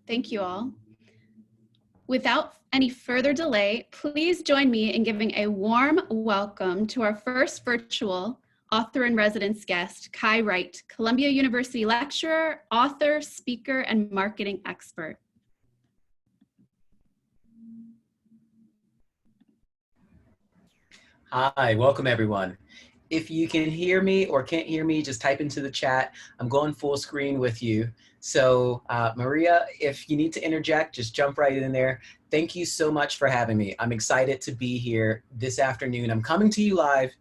Thank you all. Without any further delay, please join me in giving a warm welcome to our first virtual author-in-residence guest, Wright, Columbia University lecturer, author, speaker, and marketing expert. Hi, welcome everyone. If you can hear me or can't hear me, just type into the chat. I'm going full screen with you. So Maria, if you need to interject, just jump right in there. Thank you so much for having me. I'm excited to be here this afternoon. I'm coming to you live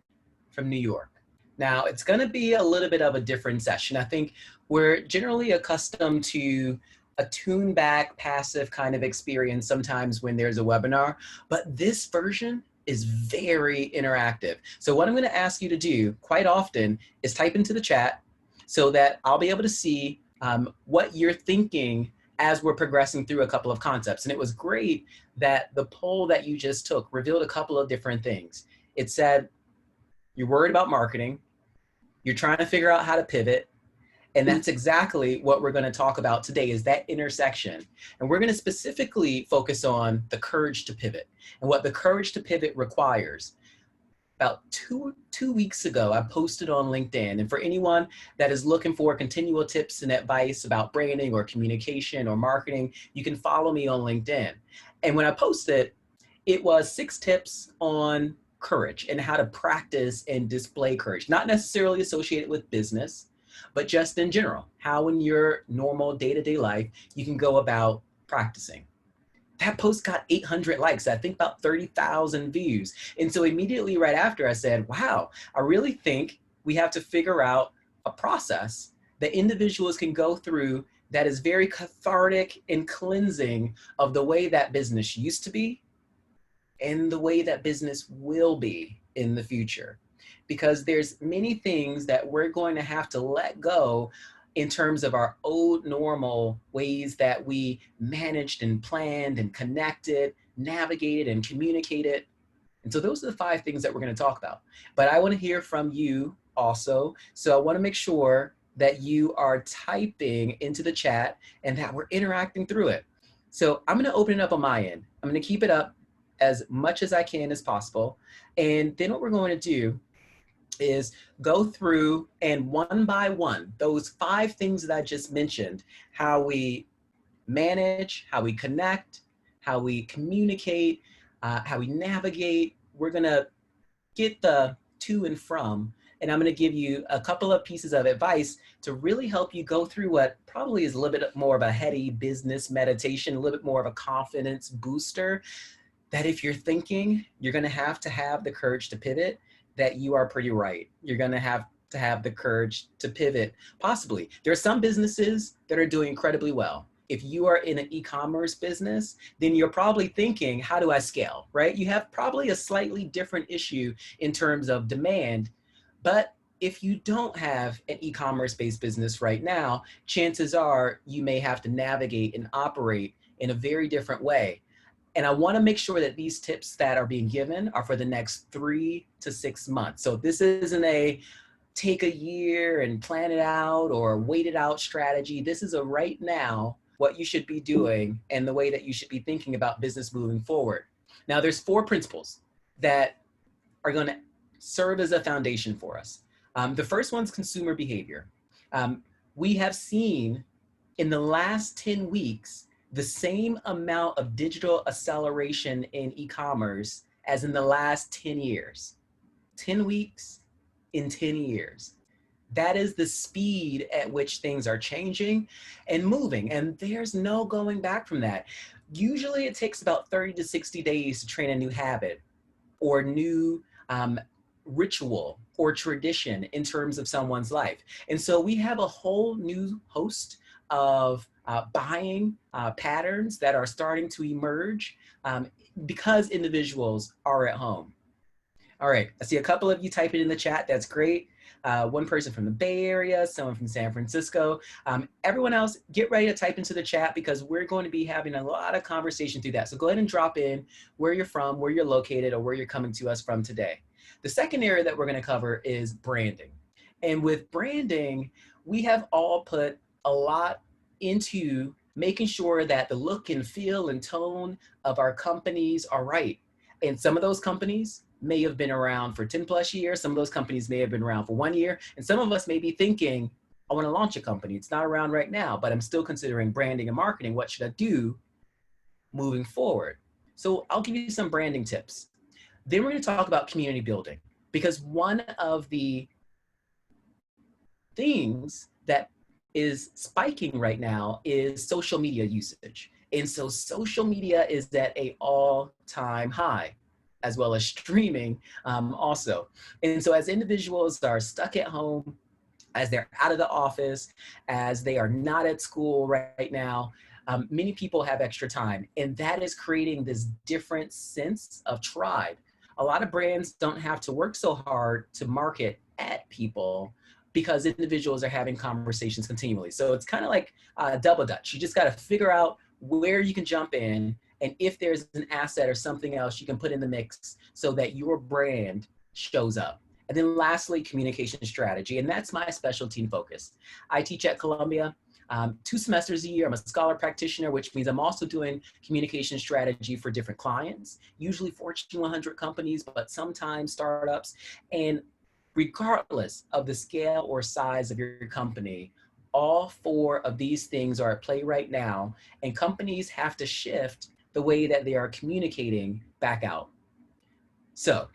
from New York. Now, it's going to be a little bit of a different session. I think we're generally accustomed to a tune back, passive kind of experience sometimes when there's a webinar, but this version is very interactive. So what I'm going to ask you to do quite often is type into the chat so that I'll be able to see what you're thinking as we're progressing through a couple of concepts. And it was great that the poll that you just took revealed a couple of different things. It said, you're worried about marketing, you're trying to figure out how to pivot, and that's exactly what we're going to talk about today, is that intersection. And we're going to specifically focus on the courage to pivot and what the courage to pivot requires. About two weeks ago, I posted on LinkedIn. And for anyone that is looking for continual tips and advice about branding or communication or marketing, you can follow me on LinkedIn. And when I posted, it was 6 tips on courage and how to practice and display courage, not necessarily associated with business, but just in general, how in your normal day-to-day life, you can go about practicing. That post got 800 likes, I think about 30,000 views. And so immediately right after I said, wow, I really think we have to figure out a process that individuals can go through that is very cathartic and cleansing of the way that business used to be and the way that business will be in the future. Because there's many things that we're going to have to let go in terms of our old normal ways that we managed and planned and connected, navigated and communicated. And so those are the 5 things that we're going to talk about. But I want to hear from you also. So I want to make sure that you are typing into the chat and that we're interacting through it. So I'm going to open it up on my end. I'm going to keep it up as much as I can as possible. And then what we're going to do is go through and one by one, those 5 things that I just mentioned, how we manage, how we connect, how we communicate, how we navigate. We're gonna get the to and from, and I'm gonna give you a couple of pieces of advice to really help you go through what probably is a little bit more of a heady business meditation, a little bit more of a confidence booster, that if you're thinking you're gonna have to have the courage to pivot, that you are pretty right. You're gonna have to have the courage to pivot, possibly. There are some businesses that are doing incredibly well. If you are in an e-commerce business, then you're probably thinking, how do I scale, right? You have probably a slightly different issue in terms of demand, but if you don't have an e-commerce based business right now, chances are you may have to navigate and operate in a very different way. And I want to make sure that these tips that are being given are for the next 3 to 6 months. So this isn't a take a year and plan it out or wait it out strategy. This is a right now, what you should be doing and the way that you should be thinking about business moving forward. Now there's 4 principles that are going to serve as a foundation for us. The first one's consumer behavior. We have seen in the last 10 weeks, the same amount of digital acceleration in e-commerce as in the last 10 years. 10 weeks in 10 years. That is the speed at which things are changing and moving, and there's no going back from that. Usually it takes about 30 to 60 days to train a new habit or new ritual or tradition in terms of someone's life. And so we have a whole new host of buying patterns that are starting to emerge because individuals are at home. All right, I see a couple of you typing in the chat. That's great. One person from the Bay Area, someone from San Francisco. Everyone else, get ready to type into the chat because we're going to be having a lot of conversation through that. So go ahead and drop in where you're from, where you're located, or where you're coming to us from today. The second area that we're going to cover is branding. And with branding, we have all put a lot into making sure that the look and feel and tone of our companies are right. And some of those companies may have been around for 10 plus years. Some of those companies may have been around for 1 year. And some of us may be thinking, I want to launch a company. It's not around right now, but I'm still considering branding and marketing. What should I do moving forward? So I'll give you some branding tips. Then we're going to talk about community building, because one of the things that is spiking right now is social media usage. And so social media is at an all-time high, as well as streaming also. And so as individuals are stuck at home, as they're out of the office, as they are not at school right now, many people have extra time. And that is creating this different sense of tribe. A lot of brands don't have to work so hard to market at people because individuals are having conversations continually. So it's kind of like double dutch. You just got to figure out where you can jump in, and if there's an asset or something else you can put in the mix so that your brand shows up. And then lastly, communication strategy. And that's my specialty and focus. I teach at Columbia 2 semesters a year. I'm a scholar practitioner, which means I'm also doing communication strategy for different clients, usually Fortune 100 companies, but sometimes startups. And regardless of the scale or size of your company, all 4 of these things are at play right now, and companies have to shift the way that they are communicating back out. So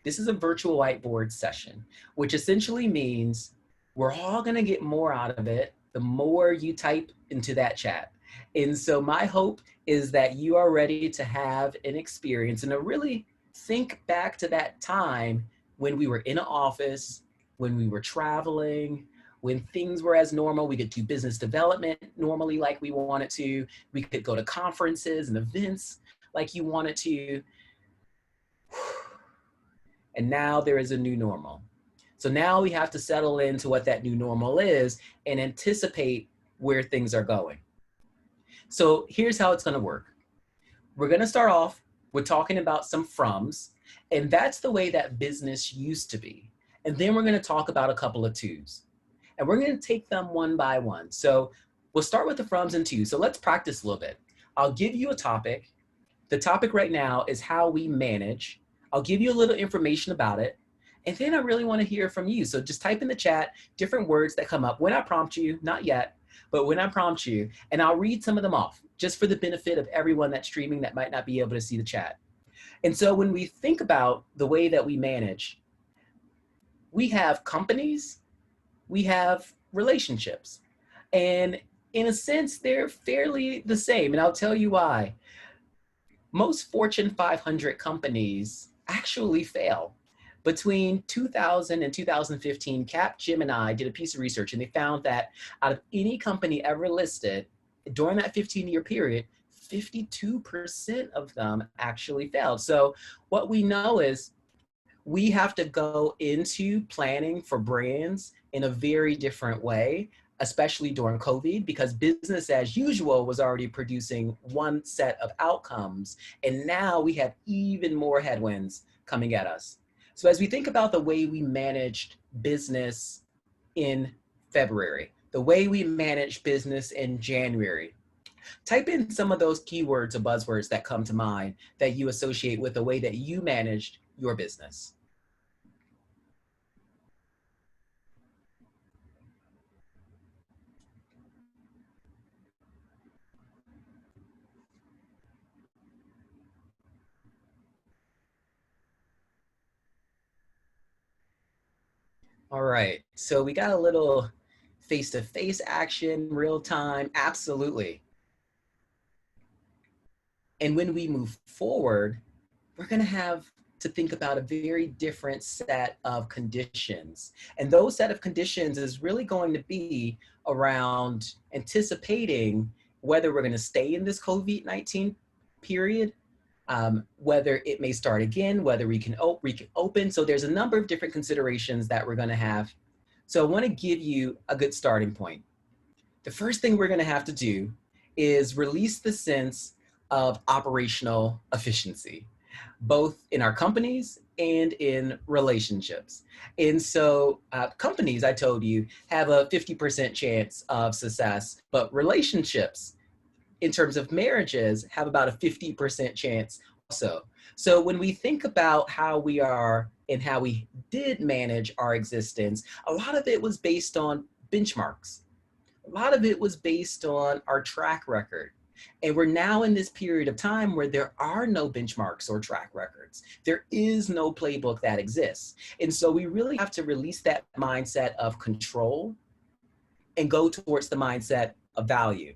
this is a virtual whiteboard session, which essentially means we're all gonna get more out of it the more you type into that chat. And so my hope is that you are ready to have an experience and to really think back to that time when we were in an office, when we were traveling, when things were as normal. We could do business development normally like we wanted to. We could go to conferences and events like you wanted to. And now there is a new normal. So now we have to settle into what that new normal is and anticipate where things are going. So here's how it's going to work. We're going to start off with talking about some froms, and that's the way that business used to be. And then we're going to talk about a couple of tos, and we're going to take them one by one. So we'll start with the froms and tos. So let's practice a little bit. I'll give you a topic. The topic right now is how we manage. I'll give you a little information about it. And then I really want to hear from you. So just type in the chat different words that come up when I prompt you, not yet, but when I prompt you, and I'll read some of them off just for the benefit of everyone that's streaming that might not be able to see the chat. And so when we think about the way that we manage, we have companies, we have relationships, and in a sense, they're fairly the same. And I'll tell you why. Most Fortune 500 companies actually fail. Between 2000 and 2015, Capgemini did a piece of research, and they found that out of any company ever listed during that 15-year period, 52% of them actually failed. So what we know is we have to go into planning for brands in a very different way, especially during COVID, because business as usual was already producing one set of outcomes. And now we have even more headwinds coming at us. So as we think about the way we managed business in February, the way we managed business in January, type in some of those keywords or buzzwords that come to mind that you associate with the way that you managed your business. All right, so we got a little face-to-face action, real time, absolutely. And when we move forward, we're gonna have to think about a very different set of conditions. And those set of conditions is really going to be around anticipating whether we're gonna stay in this COVID-19 period, whether it may start again, whether we can open. So there's a number of different considerations that we're gonna have. So I wanna give you a good starting point. The first thing we're gonna have to do is release the sense of operational efficiency, both in our companies and in relationships. And so companies, I told you, have a 50% chance of success, but relationships in terms of marriages, have about a 50% chance also. So when we think about how we are and how we did manage our existence, a lot of it was based on benchmarks. A lot of it was based on our track record. And we're now in this period of time where there are no benchmarks or track records. There is no playbook that exists. And so we really have to release that mindset of control and go towards the mindset of value.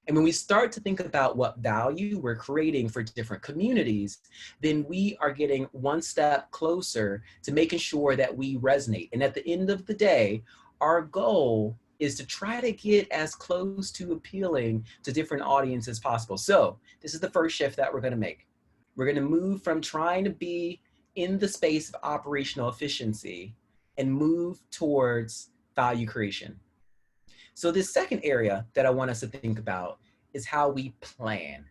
And when we start to think about what value we're creating for different communities, then we are getting one step closer to making sure that we resonate. And at the end of the day, our goal is to try to get as close to appealing to different audiences as possible. So this is the first shift that we're going to make. We're going to move from trying to be in the space of operational efficiency and move towards value creation. So this second area that I want us to think about is how we plan.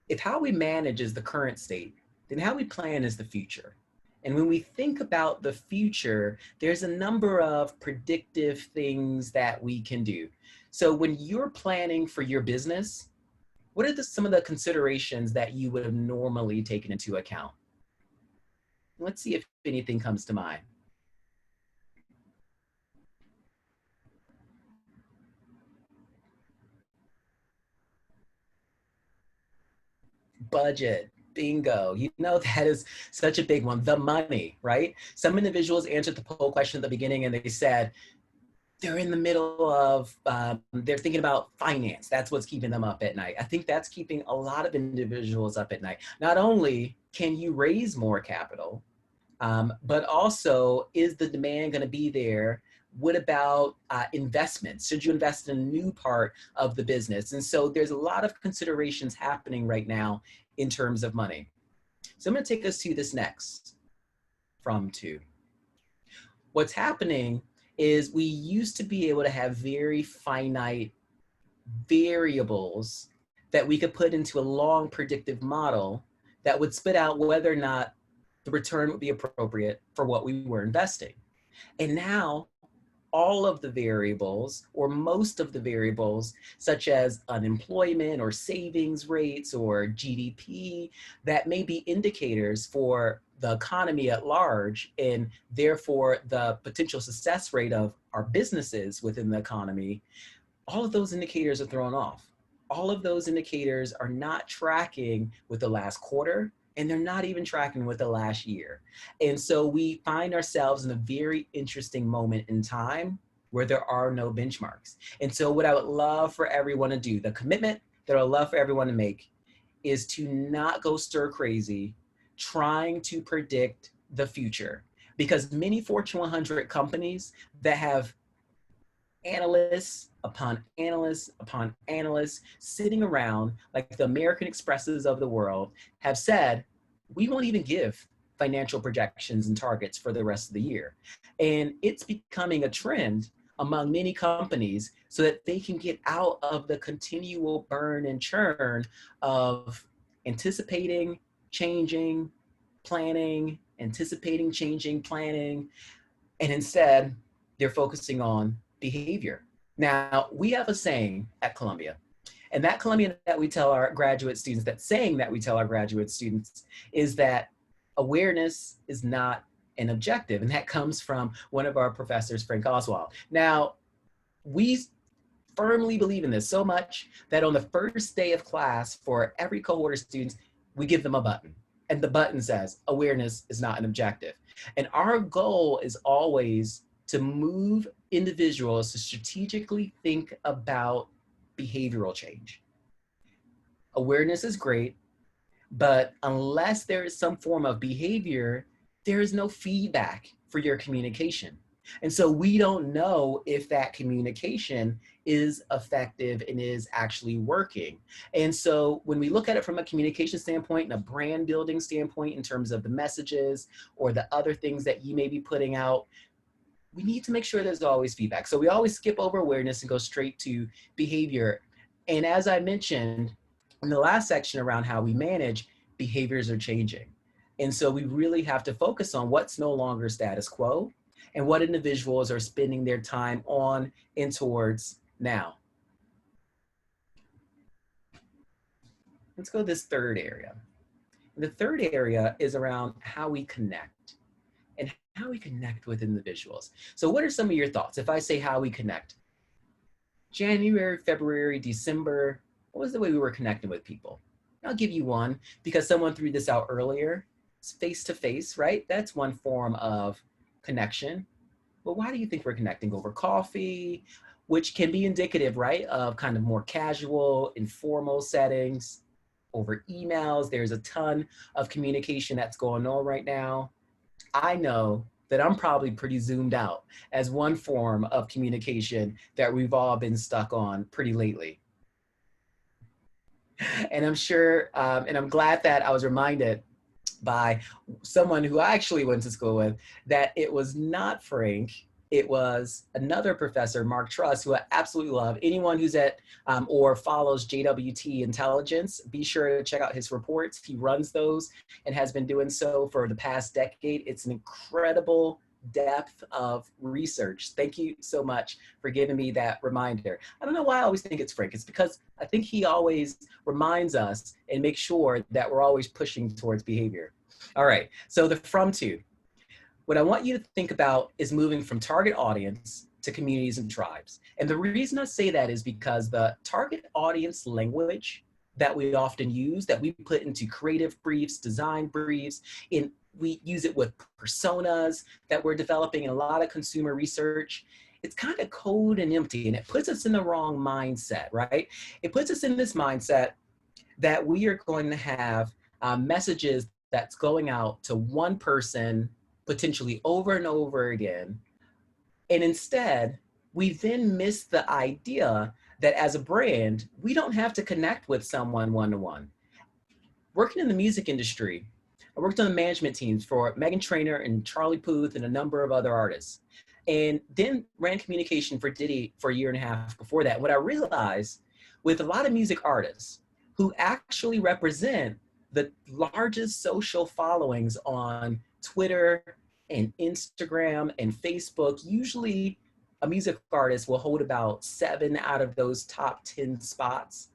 If how we manage is the current state, then how we plan is the future. And when we think about the future, there's a number of predictive things that we can do. So when you're planning for your business, what are some of the considerations that you would have normally taken into account? Let's see if anything comes to mind. Budget. Bingo. You know, that is such a big one. The money, right? Some individuals answered the poll question at the beginning and they said they're in the middle of, they're thinking about finance. That's what's keeping them up at night. I think that's keeping a lot of individuals up at night. Not only can you raise more capital, but also is the demand going to be there? What about investments? Should you invest in a new part of the business? And so there's a lot of considerations happening right now in terms of money. So I'm going to take us to this next, from to. What's happening is we used to be able to have very finite variables that we could put into a long predictive model that would spit out whether or not the return would be appropriate for what we were investing. And now all of the variables, or most of the variables, such as unemployment or savings rates or GDP, that may be indicators for the economy at large, and therefore the potential success rate of our businesses within the economy, all of those indicators are thrown off. All of those indicators are not tracking with the last quarter, and they're not even tracking with the last year. And so we find ourselves in a very interesting moment in time where there are no benchmarks. And so what I would love for everyone to do, the commitment that I would love for everyone to make, is to not go stir crazy trying to predict the future. Because many Fortune 100 companies that have analysts upon analysts upon analysts sitting around, like the American Expresses of the world, have said, we won't even give financial projections and targets for the rest of the year. And it's becoming a trend among many companies so that they can get out of the continual burn and churn of anticipating, changing, planning, anticipating, changing, planning, and instead they're focusing on behavior. Now, we have a saying at Columbia, and that Columbia that we tell our graduate students, that saying that we tell our graduate students, is that awareness is not an objective. And that comes from one of our professors, Frank Oswald. Now, we firmly believe in this so much that on the first day of class for every cohort of students, we give them a button. And the button says, awareness is not an objective. And our goal is always to move individuals to strategically think about behavioral change. Awareness is great, but unless there is some form of behavior, there is no feedback for your communication. And so we don't know if that communication is effective and is actually working. And so when we look at it from a communication standpoint and a brand building standpoint in terms of the messages or the other things that you may be putting out, we need to make sure there's always feedback. So we always skip over awareness and go straight to behavior. And as I mentioned in the last section around how we manage, behaviors are changing. And so we really have to focus on what's no longer status quo and what individuals are spending their time on and towards now. Let's go to this third area. And the third area is around how we connect and how we connect with individuals. So what are some of your thoughts? If I say how we connect, January, February, December, what was the way we were connecting with people? I'll give you one because someone threw this out earlier. It's face to face, right? That's one form of connection. But why do you think we're connecting? Over coffee, which can be indicative, right, of kind of more casual, informal settings. Over emails, there's a ton of communication that's going on right now. I know that I'm probably pretty zoomed out as one form of communication that we've all been stuck on pretty lately. And I'm sure, and I'm glad that I was reminded by someone who I actually went to school with that it was not Frank. It was another professor, Mark Truss, who I absolutely love. Anyone who's at or follows JWT Intelligence, be sure to check out his reports. He runs those and has been doing so for the past decade. It's an incredible depth of research. Thank you so much for giving me that reminder. I don't know why I always think it's Frank. It's because I think he always reminds us and makes sure that we're always pushing towards behavior. All right, so the from to. What I want you to think about is moving from target audience to communities and tribes. And the reason I say that is because the target audience language that we often use, that we put into creative briefs, design briefs, we use it with personas that we're developing in a lot of consumer research. It's kind of cold and empty, and it puts us in the wrong mindset, right? It puts us in this mindset that we are going to have messages that's going out to one person potentially over and over again. And instead, we then miss the idea that as a brand, we don't have to connect with someone one-to-one. Working in the music industry, I worked on the management teams for Meghan Trainor and Charlie Puth and a number of other artists. And then ran communication for Diddy for a year and a half before that. What I realized with a lot of music artists who actually represent the largest social followings on Twitter and Instagram and Facebook, usually a music artist will hold about 7 out of those top 10 spots.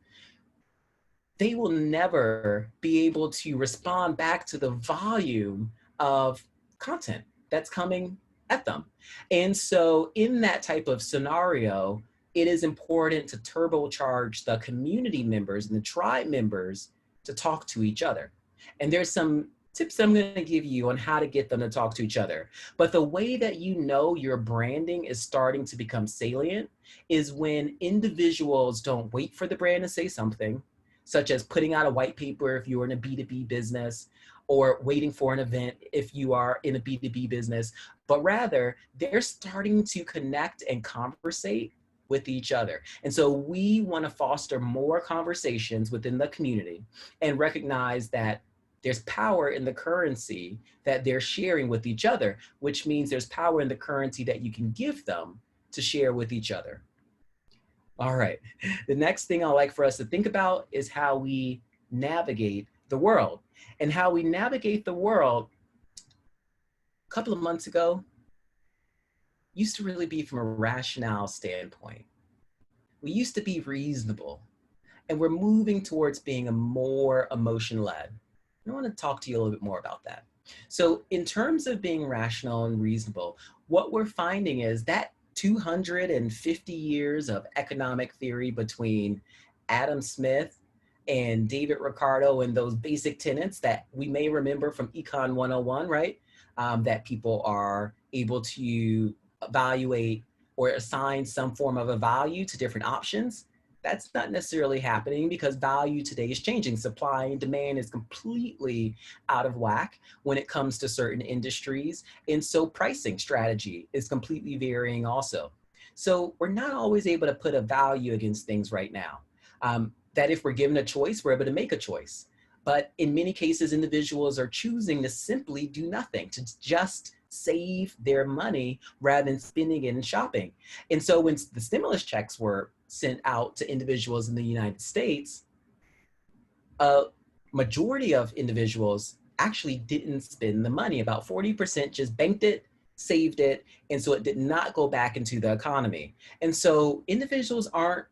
They will never be able to respond back to the volume of content that's coming at them. And so in that type of scenario, it is important to turbocharge the community members and the tribe members to talk to each other. And there's some tips I'm going to give you on how to get them to talk to each other. But the way that you know your branding is starting to become salient is when individuals don't wait for the brand to say something, such as putting out a white paper if you're in a B2B business, or waiting for an event if you are in a B2B business, but rather they're starting to connect and conversate with each other. And so we want to foster more conversations within the community and recognize that there's power in the currency that they're sharing with each other, which means there's power in the currency that you can give them to share with each other. All right, the next thing I like for us to think about is how we navigate the world. And how we navigate the world, a couple of months ago, used to really be from a rationale standpoint. We used to be reasonable, and we're moving towards being a more emotion-led. I want to talk to you a little bit more about that. So in terms of being rational and reasonable, what we're finding is that 250 years of economic theory between Adam Smith and David Ricardo and those basic tenets that we may remember from Econ 101, right? That people are able to evaluate or assign some form of a value to different options. That's not necessarily happening because value today is changing. Supply and demand is completely out of whack when it comes to certain industries. And so pricing strategy is completely varying also. So we're not always able to put a value against things right now. That if we're given a choice, we're able to make a choice. But in many cases, individuals are choosing to simply do nothing, to just save their money rather than spending it in shopping. And so when the stimulus checks were sent out to individuals in the United States, a majority of individuals actually didn't spend the money. About 40% just banked it, saved it, and so it did not go back into the economy. And so individuals aren't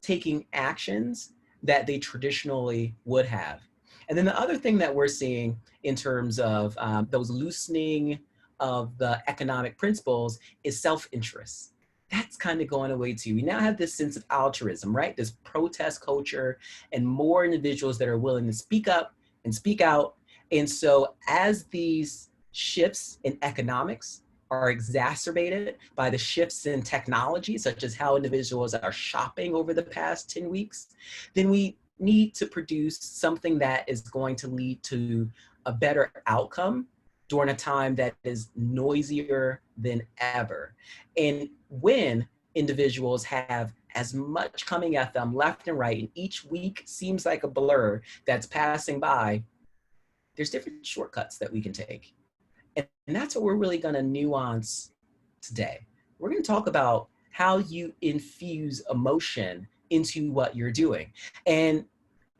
taking actions that they traditionally would have. And then the other thing that we're seeing in terms of those loosening of the economic principles is self-interest. That's kind of going away too. We now have this sense of altruism, right? This protest culture and more individuals that are willing to speak up and speak out. And so as these shifts in economics are exacerbated by the shifts in technology, such as how individuals are shopping over the past 10 weeks, then we need to produce something that is going to lead to a better outcome during a time that is noisier than ever. And when individuals have as much coming at them left and right, and each week seems like a blur that's passing by, there's different shortcuts that we can take. And that's what we're really going to nuance today. We're going to talk about how you infuse emotion into what you're doing. And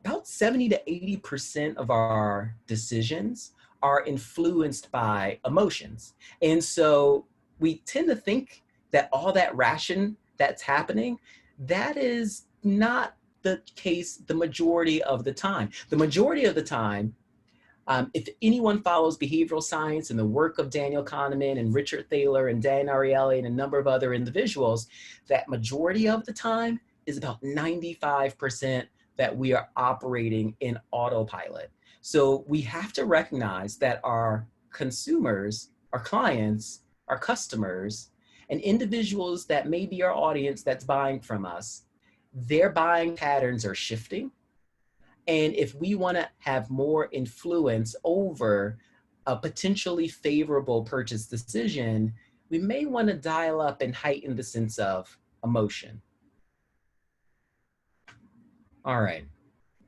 about 70 to 80% of our decisions are influenced by emotions. And so we tend to think that all that ration that's happening, that is not the case the majority of the time. The majority of the time, if anyone follows behavioral science and the work of Daniel Kahneman and Richard Thaler and Dan Ariely and a number of other individuals, that majority of the time is about 95% that we are operating in autopilot. So we have to recognize that our consumers, our clients, our customers, and individuals that may be our audience that's buying from us, their buying patterns are shifting. And if we want to have more influence over a potentially favorable purchase decision, we may want to dial up and heighten the sense of emotion. All right,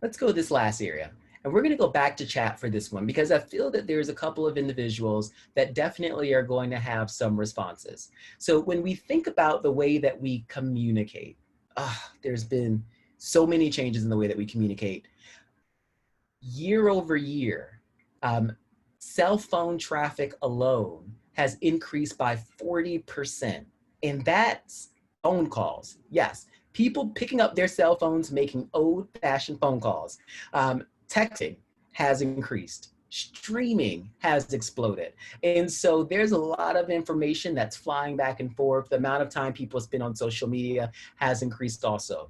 let's go to this last area. And we're going to go back to chat for this one because I feel that there's a couple of individuals that definitely are going to have some responses. So when we think about the way that we communicate, there's been so many changes in the way that we communicate. Year over year, cell phone traffic alone has increased by 40%. And that's phone calls. Yes, people picking up their cell phones, making old-fashioned phone calls. Texting has increased. Streaming has exploded. And so there's a lot of information that's flying back and forth. The amount of time people spend on social media has increased also.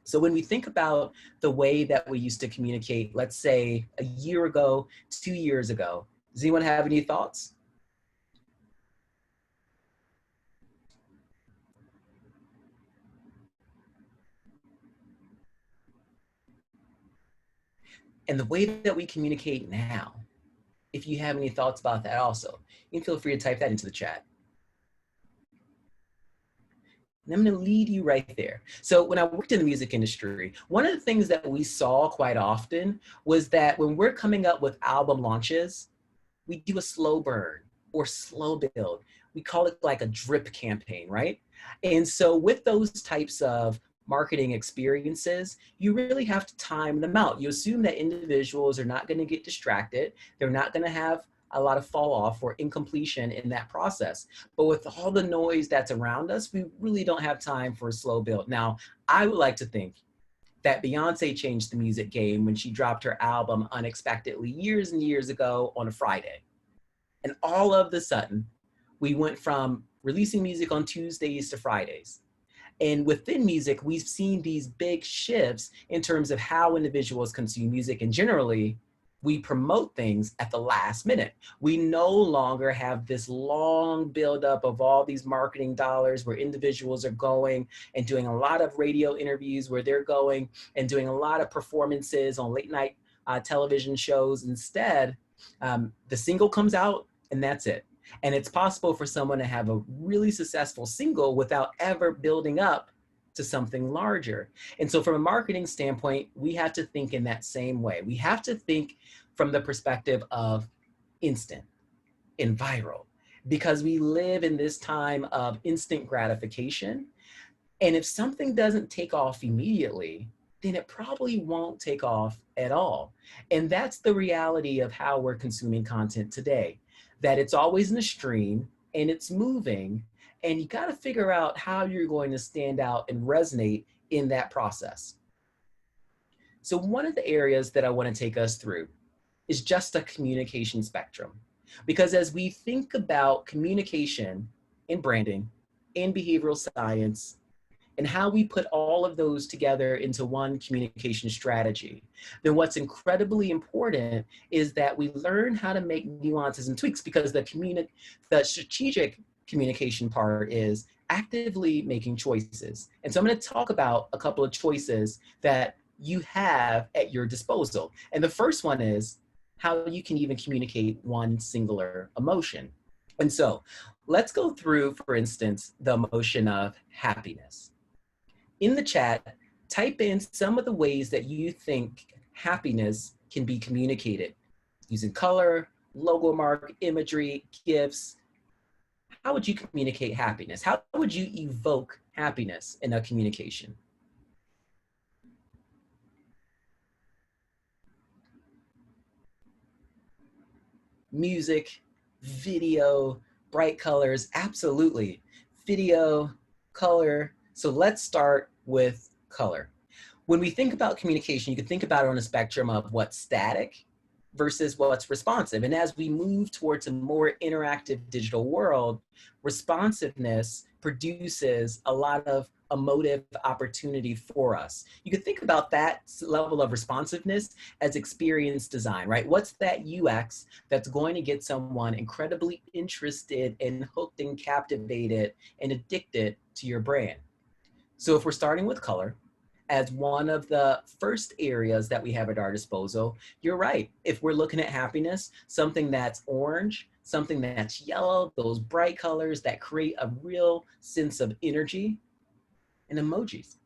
So when we think about the way that we used to communicate, let's say a year ago, 2 years ago, does anyone have any thoughts? And the way that we communicate now, if you have any thoughts about that also, you can feel free to type that into the chat. And I'm going to lead you right there. So when I worked in the music industry, one of the things that we saw quite often was that when we're coming up with album launches, we do a slow burn or slow build. We call it like a drip campaign, right? And so with those types of marketing experiences, you really have to time them out. You assume that individuals are not going to get distracted. They're not going to have a lot of fall off or incompletion in that process. But with all the noise that's around us, we really don't have time for a slow build. Now, I would like to think that Beyonce changed the music game when she dropped her album unexpectedly years and years ago on a Friday. And all of a sudden, we went from releasing music on Tuesdays to Fridays. And within music, we've seen these big shifts in terms of how individuals consume music. And generally, we promote things at the last minute. We no longer have this long buildup of all these marketing dollars where individuals are going and doing a lot of radio interviews, where they're going and doing a lot of performances on late night television shows. Instead, the single comes out and that's it. And it's possible for someone to have a really successful single without ever building up to something larger. And so from a marketing standpoint, we have to think in that same way. We have to think from the perspective of instant and viral, because we live in this time of instant gratification. And if something doesn't take off immediately, then it probably won't take off at all. And that's the reality of how we're consuming content today, that it's always in a stream and it's moving, and you got to figure out how you're going to stand out and resonate in that process. So one of the areas that I want to take us through is just a communication spectrum. Because as we think about communication in branding, in behavioral science, and how we put all of those together into one communication strategy, then what's incredibly important is that we learn how to make nuances and tweaks, because the strategic communication part is actively making choices. And so I'm going to talk about a couple of choices that you have at your disposal. And the first one is how you can even communicate one singular emotion. And so let's go through, for instance, the emotion of happiness. In the chat, type in some of the ways that you think happiness can be communicated using color, logo mark, imagery, gifs. How would you communicate happiness? How would you evoke happiness in a communication? Music, video, bright colors, absolutely. Video, color. So let's start with color. When we think about communication, you can think about it on a spectrum of what's static versus what's responsive. And as we move towards a more interactive digital world, responsiveness produces a lot of emotive opportunity for us. You can think about that level of responsiveness as experience design, right? What's that UX that's going to get someone incredibly interested and hooked and captivated and addicted to your brand? So if we're starting with color as one of the first areas that we have at our disposal, you're right. If we're looking at happiness, something that's orange, something that's yellow, those bright colors that create a real sense of energy, and emojis.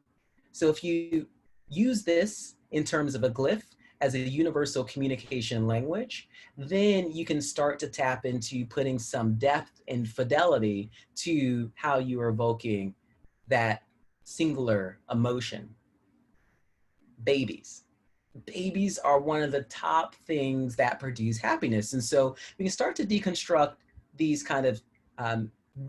So if you use this in terms of a glyph as a universal communication language, then you can start to tap into putting some depth and fidelity to how you are evoking that singular emotion. Babies. Babies are one of the top things that produce happiness. And so we can start to deconstruct these kind of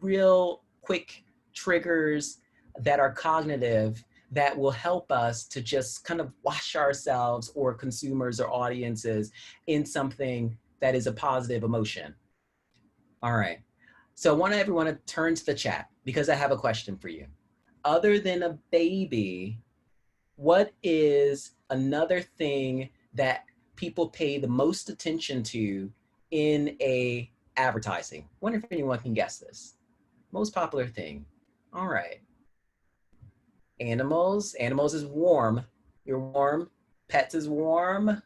real quick triggers that are cognitive that will help us to just kind of wash ourselves or consumers or audiences in something that is a positive emotion. All right. So I want everyone to turn to the chat because I have a question for you. Other than a baby, what is another thing that people pay the most attention to in a advertising? Wonder if anyone can guess this. Most popular thing. All right. Animals. Animals is warm. You're warm. Pets is warm.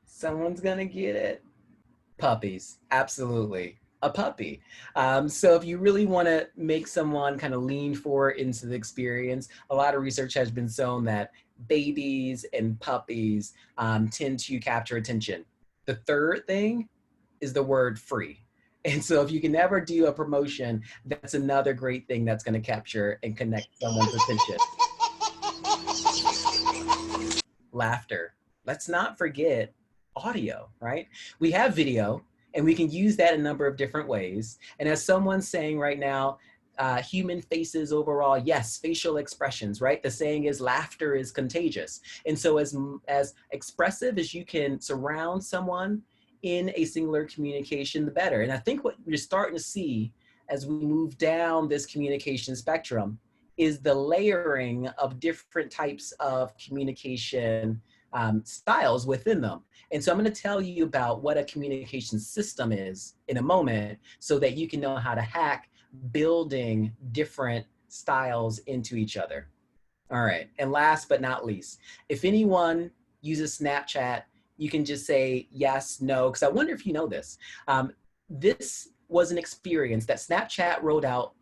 Someone's gonna get it. Puppies, absolutely. A puppy. So if you really want to make someone kind of lean forward into the experience, a lot of research has been shown that babies and puppies tend to capture attention. The third thing is the word free. And so if you can ever do a promotion, that's another great thing that's going to capture and connect someone's attention. Laughter. Let's not forget audio, right? We have video and we can use that a number of different ways. And as someone's saying right now, human faces overall, yes, facial expressions, right? The saying is laughter is contagious. And so as expressive as you can surround someone in a singular communication, the better. And I think what we're starting to see as we move down this communication spectrum is the layering of different types of communication styles within them. And so I'm going to tell you about what a communication system is in a moment so that you can know how to hack building different styles into each other. All right. And last but not least, if anyone uses Snapchat, you can just say yes, no, because I wonder if you know this. This was an experience that Snapchat rolled out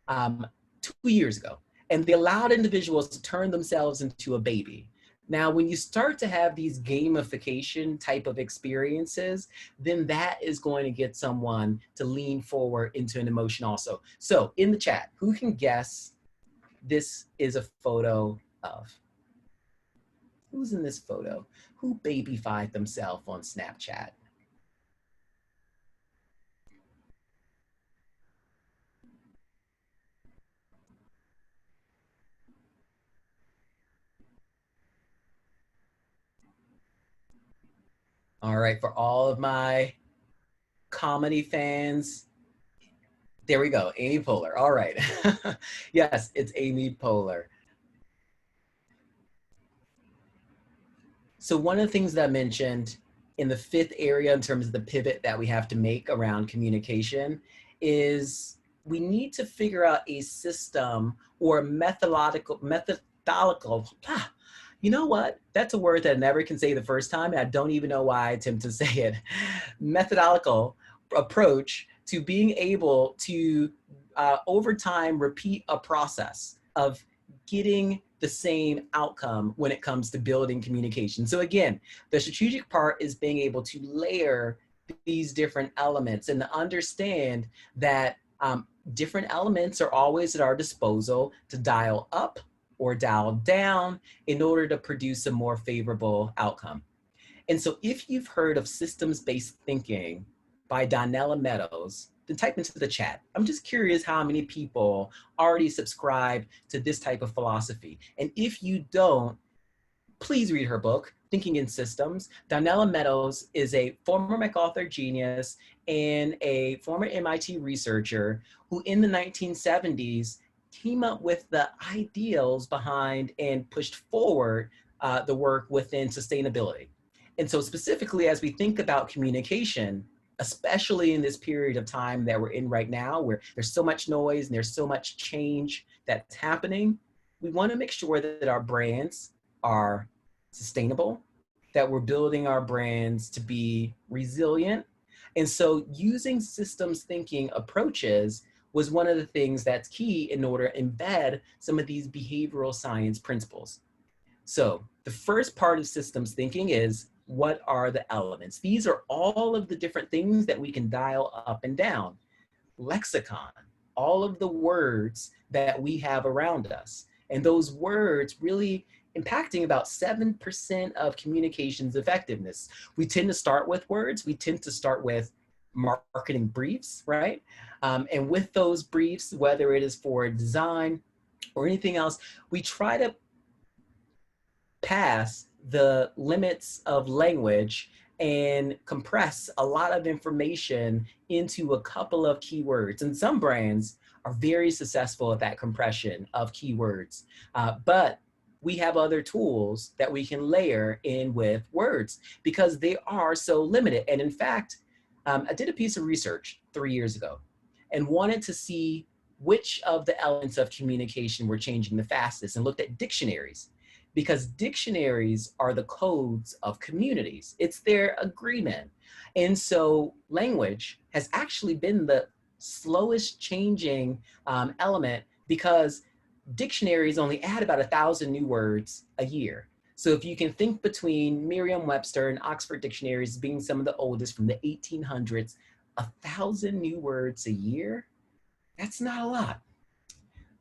2 years ago, and they allowed individuals to turn themselves into a baby. Now, when you start to have these gamification type of experiences, then that is going to get someone to lean forward into an emotion also. So in the chat, who can guess this is a photo of? Who's in this photo? Who babyfied themselves on Snapchat? All right, for all of my comedy fans, there we go, Amy Poehler. All right. Yes, it's Amy Poehler. So one of the things that I mentioned in the fifth area in terms of the pivot that we have to make around communication is we need to figure out a system or methodological, you know what? That's a word that I never can say the first time, and I don't even know why I attempt to say it. Methodological approach to being able to, over time, repeat a process of getting the same outcome when it comes to building communication. So again, the strategic part is being able to layer these different elements and to understand that different elements are always at our disposal to dial up or dial down in order to produce a more favorable outcome. And so if you've heard of systems-based thinking by Donella Meadows, then type into the chat. I'm just curious how many people already subscribe to this type of philosophy. And if you don't, please read her book, Thinking in Systems. Donella Meadows is a former MacArthur genius and a former MIT researcher who in the 1970s came up with the ideals behind and pushed forward the work within sustainability. And so specifically, as we think about communication, especially in this period of time that we're in right now, where there's so much noise and there's so much change that's happening, we want to make sure that our brands are sustainable, that we're building our brands to be resilient. And so using systems thinking approaches was one of the things that's key in order to embed some of these behavioral science principles. So the first part of systems thinking is, what are the elements? These are all of the different things that we can dial up and down. Lexicon, all of the words that we have around us. And those words really impacting about 7% of communications effectiveness. We tend to start with words. We tend to start with marketing briefs, right? And with those briefs, whether it is for design or anything else, we try to pass the limits of language and compress a lot of information into a couple of keywords. And some brands are very successful at that compression of keywords. But we have other tools that we can layer in with words because they are so limited. And in fact, I did a piece of research 3 years ago and wanted to see which of the elements of communication were changing the fastest and looked at dictionaries, because dictionaries are the codes of communities. It's their agreement. And so language has actually been the slowest changing element because dictionaries only add about 1,000 new words a year. So if you can think between Merriam-Webster and Oxford dictionaries being some of the oldest from the 1800s, 1,000 new words a year, that's not a lot.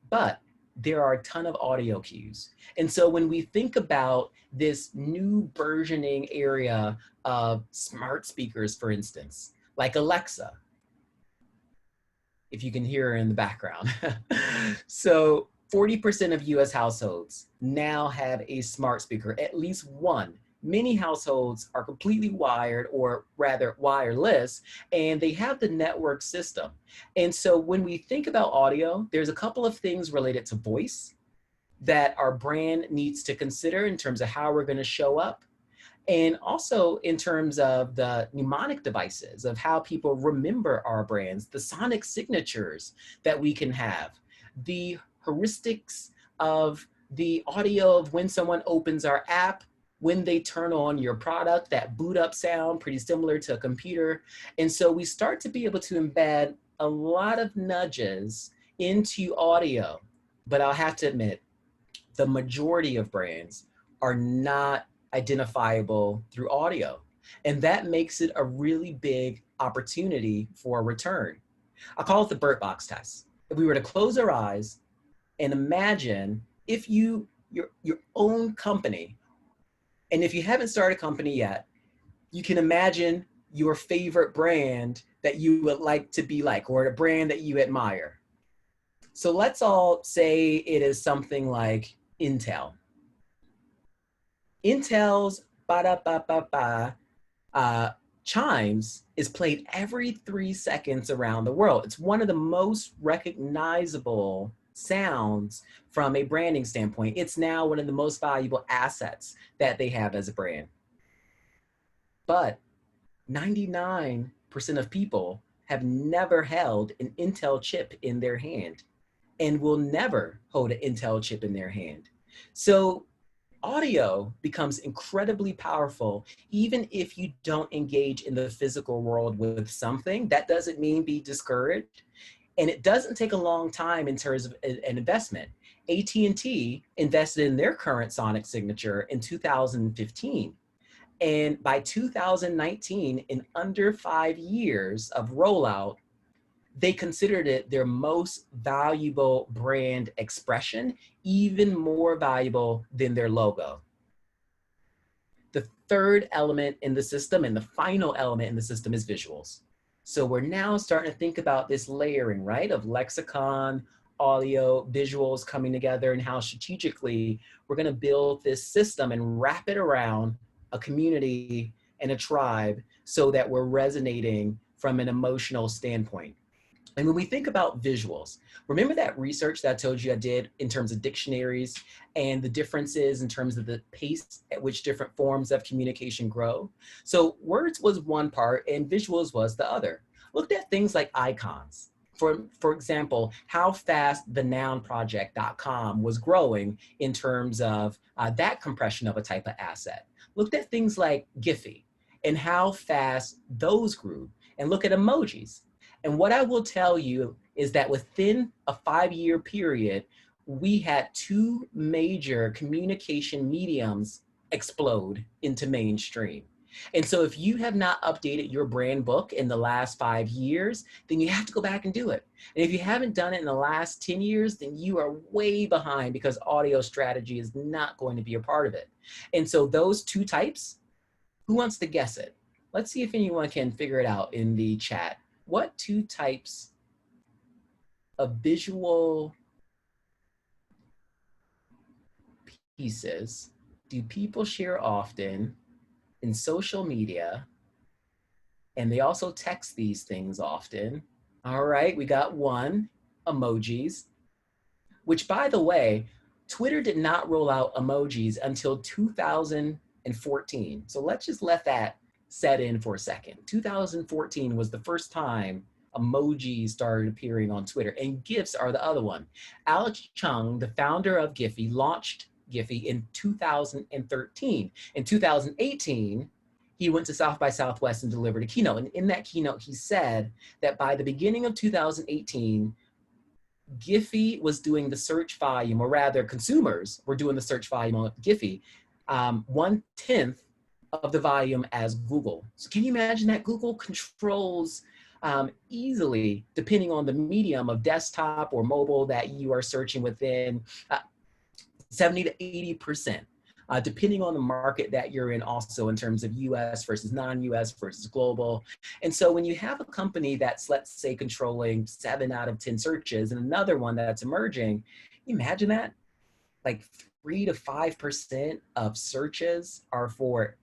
But there are a ton of audio cues. And so when we think about this new burgeoning area of smart speakers, for instance, like Alexa, if you can hear her in the background. So 40% of US households now have a smart speaker, at least one. Many households are completely wired, or rather wireless, and they have the network system. And so when we think about audio, there's a couple of things related to voice that our brand needs to consider in terms of how we're going to show up. And also in terms of the mnemonic devices of how people remember our brands, the sonic signatures that we can have, the heuristics of the audio of when someone opens our app, when they turn on your product, that boot up sound, pretty similar to a computer. And so we start to be able to embed a lot of nudges into audio. But I'll have to admit, the majority of brands are not identifiable through audio. And that makes it a really big opportunity for a return. I call it the Bird Box test. If we were to close our eyes and imagine if your own company, and if you haven't started a company yet, you can imagine your favorite brand that you would like to be like, or a brand that you admire. So let's all say it is something like Intel. Intel's chimes is played every 3 seconds around the world. It's one of the most recognizable sounds from a branding standpoint. It's now one of the most valuable assets that they have as a brand. But 99% of people have never held an Intel chip in their hand and will never hold an Intel chip in their hand. So audio becomes incredibly powerful, even if you don't engage in the physical world with something. That doesn't mean be discouraged. And it doesn't take a long time in terms of an investment. AT&T invested in their current sonic signature in 2015. And by 2019, in under 5 years of rollout, they considered it their most valuable brand expression, even more valuable than their logo. The third element in the system and the final element in the system is visuals. So we're now starting to think about this layering, right, of lexicon, audio, visuals coming together, and how strategically we're going to build this system and wrap it around a community and a tribe so that we're resonating from an emotional standpoint. And when we think about visuals, remember that research that I told you I did in terms of dictionaries and the differences in terms of the pace at which different forms of communication grow? So words was one part and visuals was the other. Looked at things like icons. For example, how fast the nounproject.com was growing in terms of that compression of a type of asset. Looked at things like Giphy and how fast those grew, and look at emojis. And what I will tell you is that within a 5-year period, we had 2 major communication mediums explode into mainstream. And so if you have not updated your brand book in the last 5 years, then you have to go back and do it. And if you haven't done it in the last 10 years, then you are way behind because audio strategy is not going to be a part of it. And so those 2 types, who wants to guess it? Let's see if anyone can figure it out in the chat. What 2 types of visual pieces do people share often in social media? And they also text these things often. All right, we got 1, emojis, which, by the way, Twitter did not roll out emojis until 2014. So let's just let that set in for a second. 2014 was the first time emojis started appearing on Twitter, and GIFs are the other one. Alex Chung, the founder of Giphy, launched Giphy in 2013. In 2018, he went to South by Southwest and delivered a keynote. And in that keynote, he said that by the beginning of 2018, Giphy was doing the search volume, or rather consumers were doing the search volume on Giphy, 1/10 of the volume as Google. So can you imagine that? Google controls easily, depending on the medium of desktop or mobile that you are searching within, 70 to 80%, depending on the market that you're in, also in terms of US versus non-US versus global. And so when you have a company that's, let's say, controlling 7 out of 10 searches and another one that's emerging, you imagine that? Like 3 to 5% of searches are for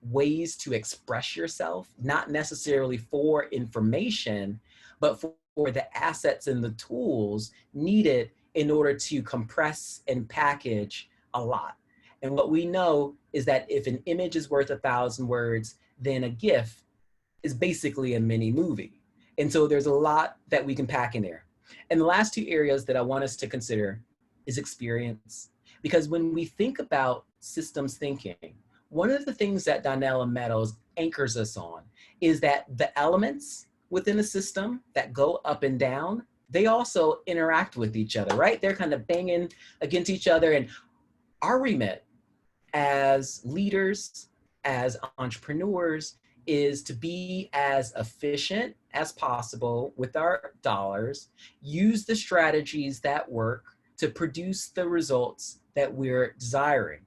ways to express yourself, not necessarily for information, but for the assets and the tools needed in order to compress and package a lot. And what we know is that if an image is worth 1,000 words, then a GIF is basically a mini movie. And so there's a lot that we can pack in there. And the last 2 areas that I want us to consider is experience. Because when we think about systems thinking, one of the things that Donella Meadows anchors us on is that the elements within the system that go up and down, they also interact with each other, right? They're kind of banging against each other. And our remit as leaders, as entrepreneurs, is to be as efficient as possible with our dollars, use the strategies that work to produce the results that we're desiring.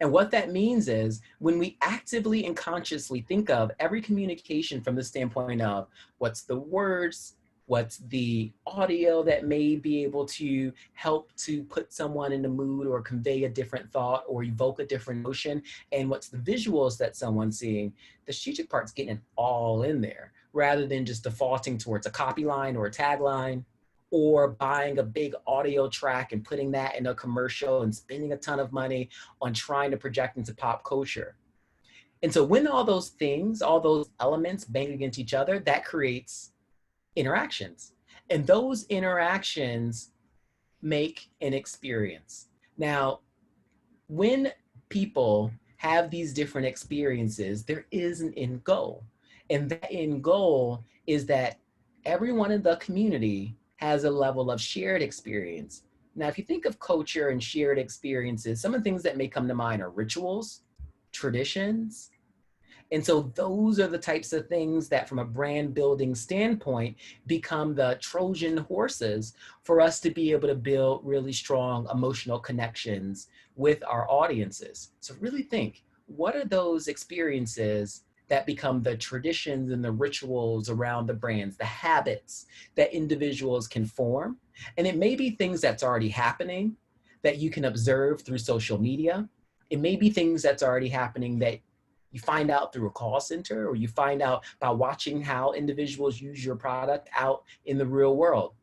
And what that means is when we actively and consciously think of every communication from the standpoint of what's the words, What's the audio that may be able to help to put someone in the mood or convey a different thought or evoke a different emotion? And what's the visuals that someone's seeing? The strategic part's getting it all in there rather than just defaulting towards a copy line or a tagline, or buying a big audio track and putting that in a commercial and spending a ton of money on trying to project into pop culture. And so when all those things, all those elements bang against each other, that creates interactions. And those interactions make an experience. Now, when people have these different experiences, there is an end goal. And that end goal is that everyone in the community has a level of shared experience. Now, if you think of culture and shared experiences, some of the things that may come to mind are rituals, traditions. And so those are the types of things that from a brand building standpoint become the Trojan horses for us to be able to build really strong emotional connections with our audiences. So really think, what are those experiences that become the traditions and the rituals around the brands, the habits that individuals can form? And it may be things that's already happening that you can observe through social media. It may be things that's already happening that you find out through a call center, or you find out by watching how individuals use your product out in the real world.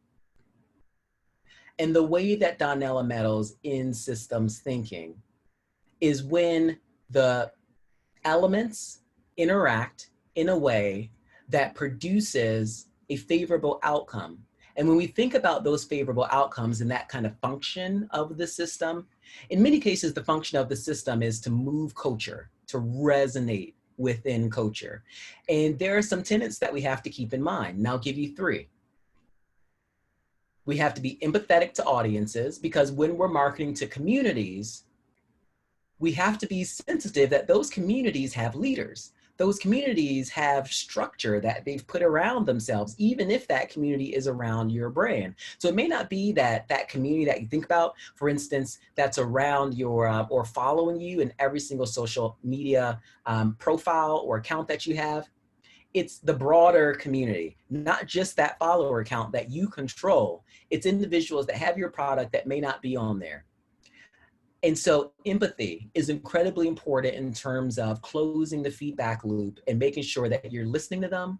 And the way that Donella Meadows in systems thinking is when the elements interact in a way that produces a favorable outcome. And when we think about those favorable outcomes and that kind of function of the system, in many cases, the function of the system is to move culture, to resonate within culture. And there are some tenets that we have to keep in mind. And I'll give you three. We have to be empathetic to audiences, because when we're marketing to communities, we have to be sensitive that those communities have leaders. Those communities have structure that they've put around themselves, even if that community is around your brand. So it may not be that that community that you think about, for instance, that's around your or following you in every single social media profile or account that you have. It's the broader community, not just that follower account that you control. It's individuals that have your product that may not be on there. And so empathy is incredibly important in terms of closing the feedback loop and making sure that you're listening to them.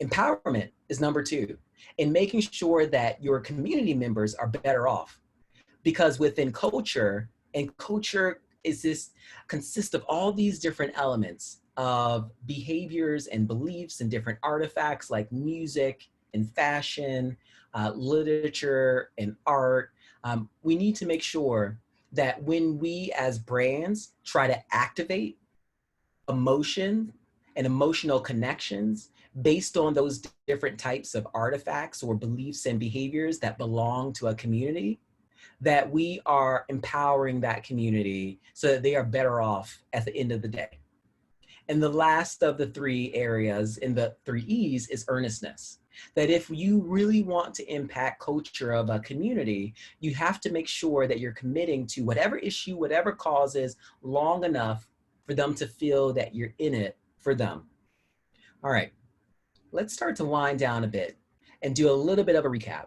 Empowerment is number two, and making sure that your community members are better off. Because within culture, and culture is this consists of all these different elements of behaviors and beliefs and different artifacts like music and fashion, literature and art. We need to make sure that when we as brands try to activate emotion and emotional connections based on those different types of artifacts or beliefs and behaviors that belong to a community, that we are empowering that community so that they are better off at the end of the day. And the last of the three areas in the three E's is earnestness. That if you really want to impact culture of a community, you have to make sure that you're committing to whatever issue, whatever cause is, long enough for them to feel that you're in it for them. All right, let's start to wind down a bit and do a little bit of a recap.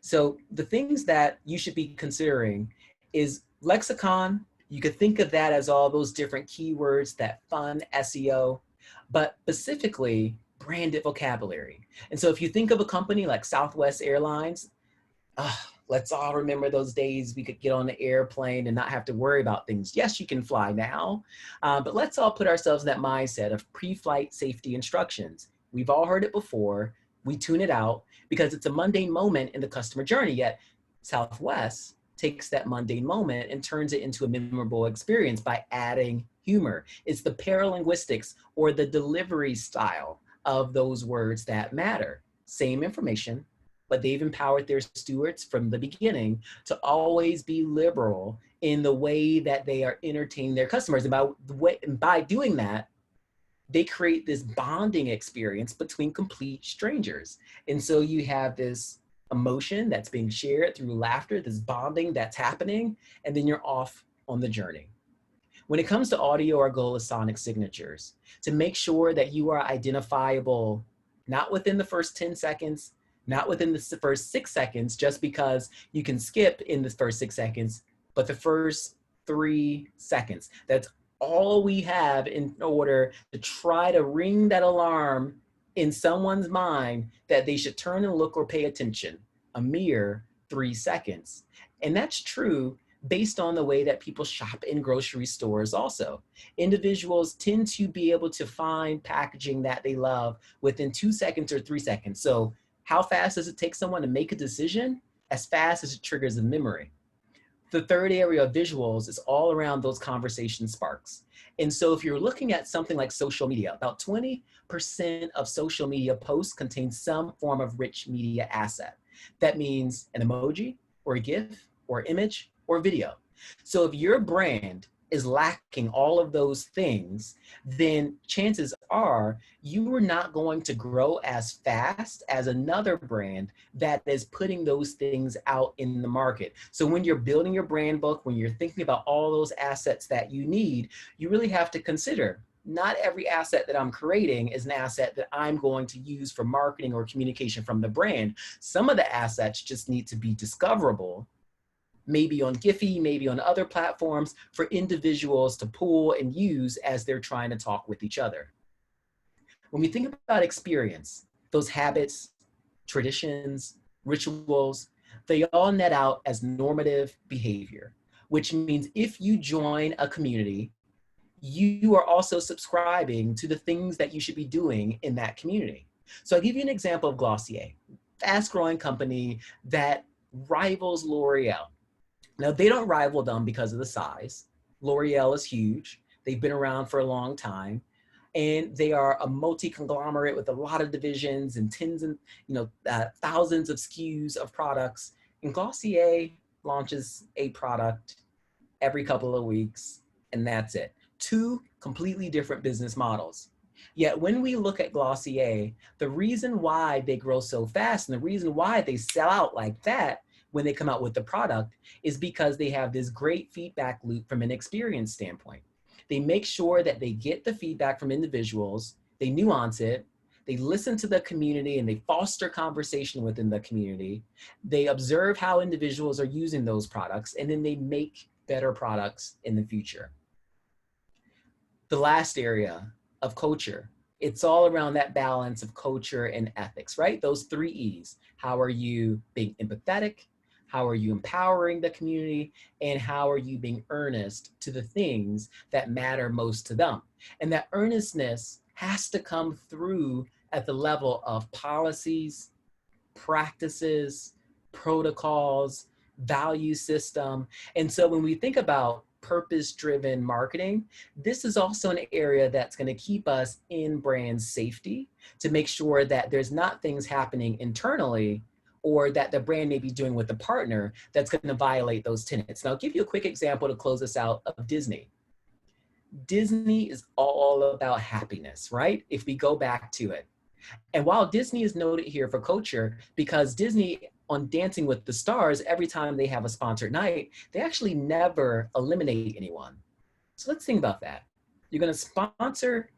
So the things that you should be considering is lexicon. You could think of that as all those different keywords, that fun SEO, but specifically branded vocabulary. And so if you think of a company like Southwest Airlines, let's all remember those days we could get on the airplane and not have to worry about things. Yes, you can fly now, but let's all put ourselves in that mindset of pre-flight safety instructions. We've all heard it before. We tune it out because it's a mundane moment in the customer journey, yet Southwest takes that mundane moment and turns it into a memorable experience by adding humor. It's the paralinguistics or the delivery style of those words that matter. Same information, but they've empowered their stewards from the beginning to always be liberal in the way that they are entertaining their customers. And by doing that, they create this bonding experience between complete strangers. And so you have this emotion that's being shared through laughter, this bonding that's happening, and then you're off on the journey. When it comes to audio, our goal is sonic signatures, to make sure that you are identifiable, not within the first 10 seconds, not within the first 6 seconds, just because you can skip in the first 6 seconds, but the first 3 seconds. That's all we have in order to try to ring that alarm in someone's mind that they should turn and look or pay attention. A mere 3 seconds. And that's true based on the way that people shop in grocery stores also. Individuals tend to be able to find packaging that they love within 2 seconds or 3 seconds. So how fast does it take someone to make a decision? As fast as it triggers a memory. The third area of visuals is all around those conversation sparks. And so if you're looking at something like social media, about 20% of social media posts contain some form of rich media asset. That means an emoji or a GIF or image or video. So if your brand is lacking all of those things, then chances are you are not going to grow as fast as another brand that is putting those things out in the market. So when you're building your brand book, when you're thinking about all those assets that you need, you really have to consider not every asset that I'm creating is an asset that I'm going to use for marketing or communication from the brand. Some of the assets just need to be discoverable, maybe on Giphy, maybe on other platforms for individuals to pull and use as they're trying to talk with each other. When we think about experience, those habits, traditions, rituals, they all net out as normative behavior, which means if you join a community, you are also subscribing to the things that you should be doing in that community. So I'll give you an example of Glossier, fast-growing company that rivals L'Oreal. Now, they don't rival them because of the size. L'Oreal is huge. They've been around for a long time. And they are a multi-conglomerate with a lot of divisions and tens and thousands of SKUs of products. And Glossier launches a product every couple of weeks, and that's it. 2 completely different business models. Yet when we look at Glossier, the reason why they grow so fast and the reason why they sell out like that when they come out with the product is because they have this great feedback loop from an experience standpoint. They make sure that they get the feedback from individuals, they nuance it, they listen to the community and they foster conversation within the community. They observe how individuals are using those products, and then they make better products in the future. The last area of culture, it's all around that balance of culture and ethics, right? Those 3 E's. How are you being empathetic? How are you empowering the community? And how are you being earnest to the things that matter most to them? And that earnestness has to come through at the level of policies, practices, protocols, value system. And so when we think about purpose-driven marketing, this is also an area that's going to keep us in brand safety to make sure that there's not things happening internally or that the brand may be doing with the partner that's going to violate those tenets. And I'll give you a quick example to close this out of Disney. Disney is all about happiness, right? If we go back to it. And while Disney is noted here for culture, because Disney on Dancing with the Stars, every time they have a sponsored night, they actually never eliminate anyone. So let's think about that. You're going to sponsor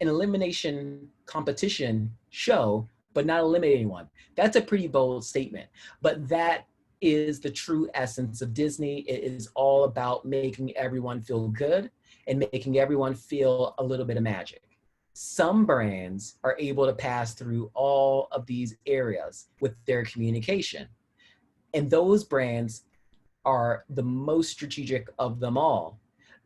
an elimination competition show, but not eliminate anyone. That's a pretty bold statement, but that is the true essence of Disney. It is all about making everyone feel good and making everyone feel a little bit of magic. Some brands are able to pass through all of these areas with their communication. And those brands are the most strategic of them all.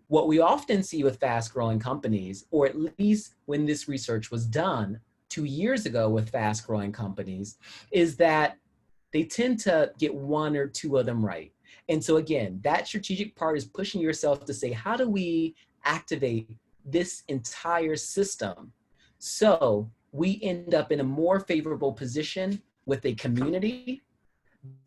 What we often see with fast-growing companies, or at least when this research was done 2 years ago with fast-growing companies, is that they tend to get 1 or 2 of them right. And so again, that strategic part is pushing yourself to say, how do we activate this entire system so we end up in a more favorable position with a community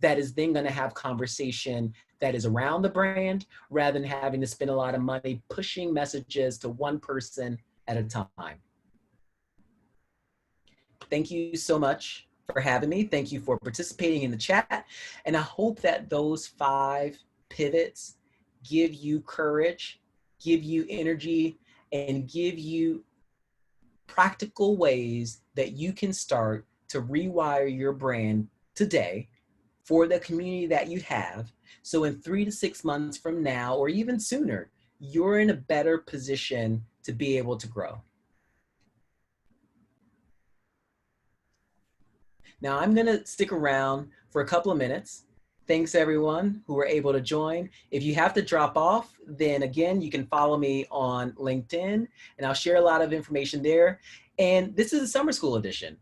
that is then going to have conversation that is around the brand rather than having to spend a lot of money pushing messages to one person at a time. Thank you so much for having me. Thank you for participating in the chat. And I hope that those 5 pivots give you courage, give you energy, and give you practical ways that you can start to rewire your brand today for the community that you have. So in 3 to 6 months from now, or even sooner, you're in a better position to be able to grow. Now I'm gonna stick around for a couple of minutes. Thanks everyone who were able to join. If you have to drop off, then again, you can follow me on LinkedIn and I'll share a lot of information there. And this is a summer school edition.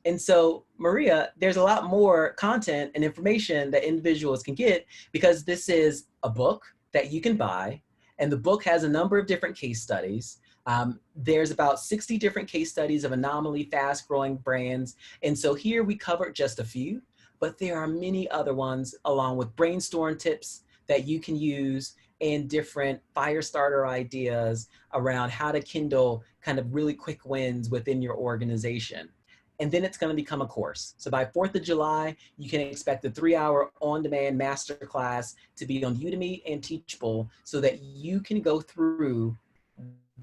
And so Maria, there's a lot more content and information that individuals can get because this is a book that you can buy. And the book has a number of different case studies. There's about 60 different case studies of anomaly, fast growing brands. And so here we covered just a few, but there are many other ones along with brainstorm tips that you can use and different fire starter ideas around how to kindle kind of really quick wins within your organization. And then it's going to become a course. So by 4th of July, you can expect a 3-hour on-demand masterclass to be on Udemy and Teachable so that you can go through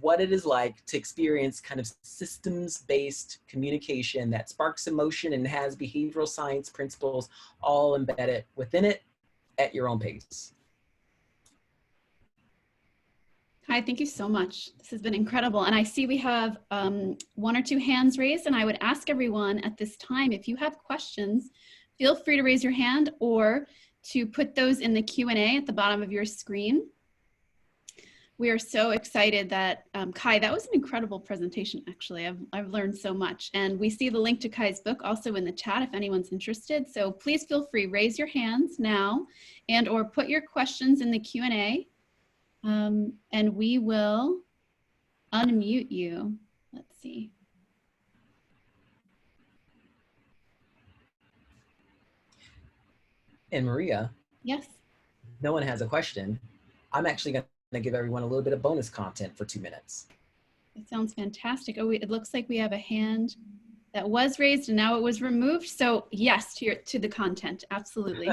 what it is like to experience kind of systems-based communication that sparks emotion and has behavioral science principles all embedded within it at your own pace. Hi, thank you so much. This has been incredible. And I see we have 1 or 2 hands raised, and I would ask everyone at this time, if you have questions, feel free to raise your hand or to put those in the Q&A at the bottom of your screen. We are so excited that, Kai, that was an incredible presentation, actually. I've learned so much. And we see the link to Kai's book also in the chat if anyone's interested. So please feel free, raise your hands now and or put your questions in the Q&A. And we will unmute you. Let's see. And Maria, Yes. no one has a question. I'm actually going to give everyone a little bit of bonus content for 2 minutes. It sounds fantastic. Oh, it looks like we have a hand that was raised and now it was removed. So yes, to the content, absolutely.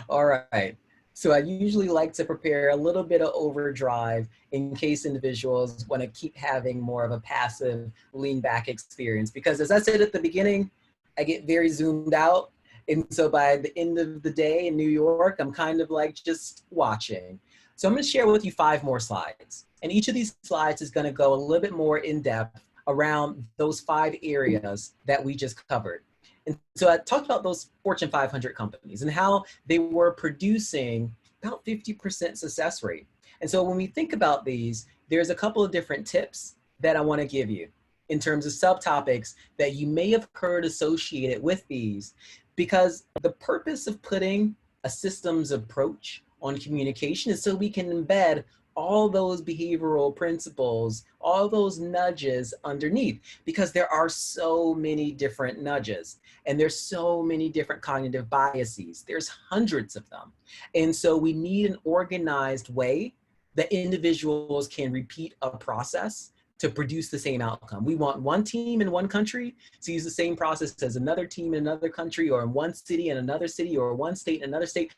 All right. So I usually like to prepare a little bit of overdrive in case individuals want to keep having more of a passive lean back experience. Because as I said at the beginning, I get very zoomed out. And so by the end of the day in New York, I'm kind of like just watching. So I'm going to share with you 5 more slides. And each of these slides is going to go a little bit more in depth around those 5 areas that we just covered. And so I talked about those Fortune 500 companies and how they were producing about 50% success rate. And so when we think about these, there's a couple of different tips that I want to give you in terms of subtopics that you may have heard associated with these, because the purpose of putting a systems approach on communication is so we can embed all those behavioral principles, all those nudges underneath, because there are so many different nudges and there's so many different cognitive biases. There's hundreds of them. And so we need an organized way that individuals can repeat a process to produce the same outcome. We want one team in one country to use the same process as another team in another country, or in one city in another city, or one state in another state,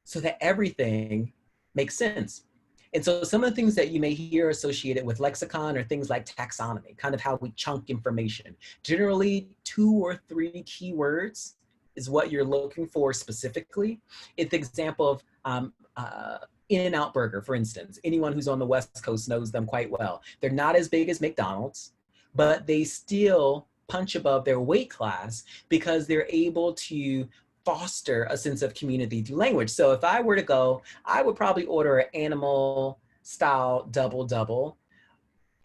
so that everything makes sense. And so some of the things that you may hear associated with lexicon are things like taxonomy, kind of how we chunk information. Generally, 2 or 3 keywords is what you're looking for specifically. It's the example of In-N-Out Burger, for instance. Anyone who's on the West Coast knows them quite well. They're not as big as McDonald's, but they still punch above their weight class because they're able to foster a sense of community through language. So if I were to go, I would probably order an animal style double.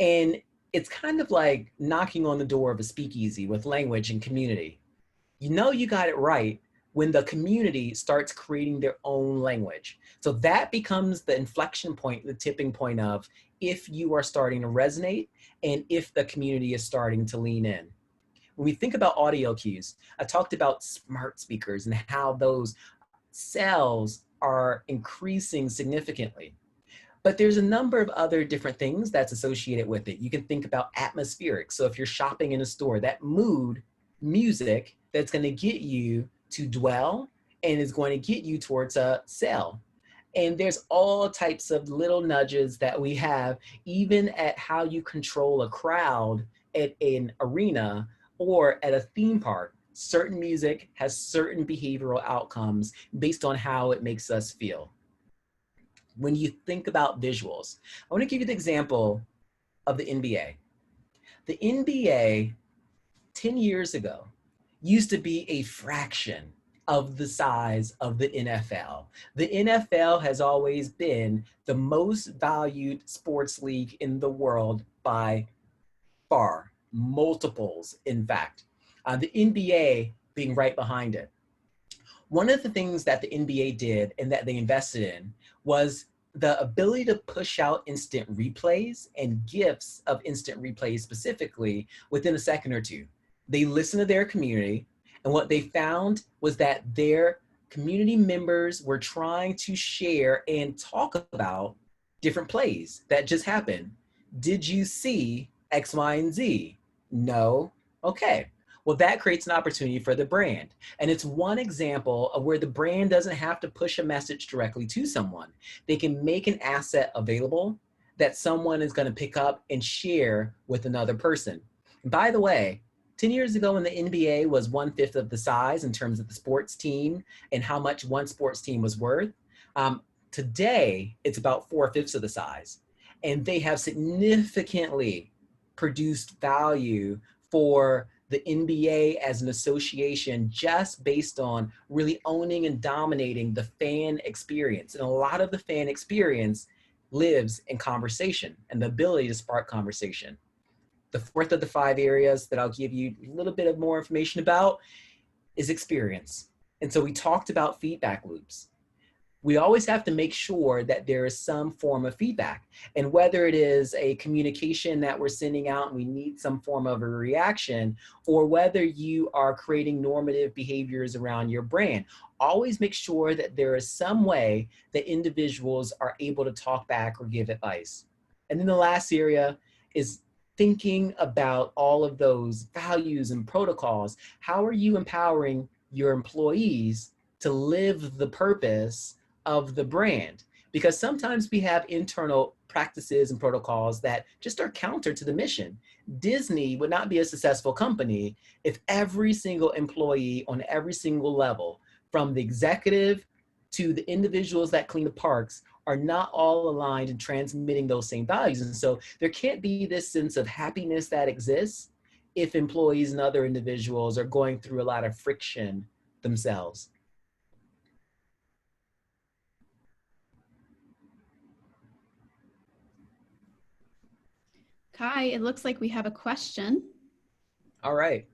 And it's kind of like knocking on the door of a speakeasy with language and community. You know you got it right when the community starts creating their own language. So that becomes the inflection point, the tipping point of if you are starting to resonate and if the community is starting to lean in. When we think about audio cues, I talked about smart speakers and how those sales are increasing significantly. But there's a number of other different things that's associated with it. You can think about atmospheric. So if you're shopping in a store, that mood music that's going to get you to dwell and is going to get you towards a sale. And there's all types of little nudges that we have, even at how you control a crowd at an arena or at a theme park, certain music has certain behavioral outcomes based on how it makes us feel. When you think about visuals, I want to give you the example of the NBA. The NBA 10 years ago used to be a fraction of the size of the NFL. The NFL has always been the most valued sports league in the world by far, multiples, in fact. The NBA being right behind it. One of the things that the NBA did and that they invested in was the ability to push out instant replays and GIFs of instant replays specifically within a second or two. They listened to their community, and what they found was that their community members were trying to share and talk about different plays that just happened. Did you see X, Y, and Z? No? Okay. Well, that creates an opportunity for the brand. And it's one example of where the brand doesn't have to push a message directly to someone. They can make an asset available that someone is going to pick up and share with another person. And by the way, 10 years ago when the NBA was 1/5 of the size in terms of the sports team and how much one sports team was worth, today it's about 4/5 of the size. And they have significantly produced value for the NBA as an association just based on really owning and dominating the fan experience. And a lot of the fan experience lives in conversation and the ability to spark conversation. The fourth of the 5 areas that I'll give you a little bit of more information about is experience. And so we talked about feedback loops. We always have to make sure that there is some form of feedback. And whether it is a communication that we're sending out and we need some form of a reaction, or whether you are creating normative behaviors around your brand, always make sure that there is some way that individuals are able to talk back or give advice. And then the last area is thinking about all of those values and protocols. How are you empowering your employees to live the purpose of the brand? Because sometimes we have internal practices and protocols that just are counter to the mission. Disney would not be a successful company if every single employee on every single level, from the executive to the individuals that clean the parks, are not all aligned and transmitting those same values. And so there can't be this sense of happiness that exists if employees and other individuals are going through a lot of friction themselves. Kai, it looks like we have a question. All right.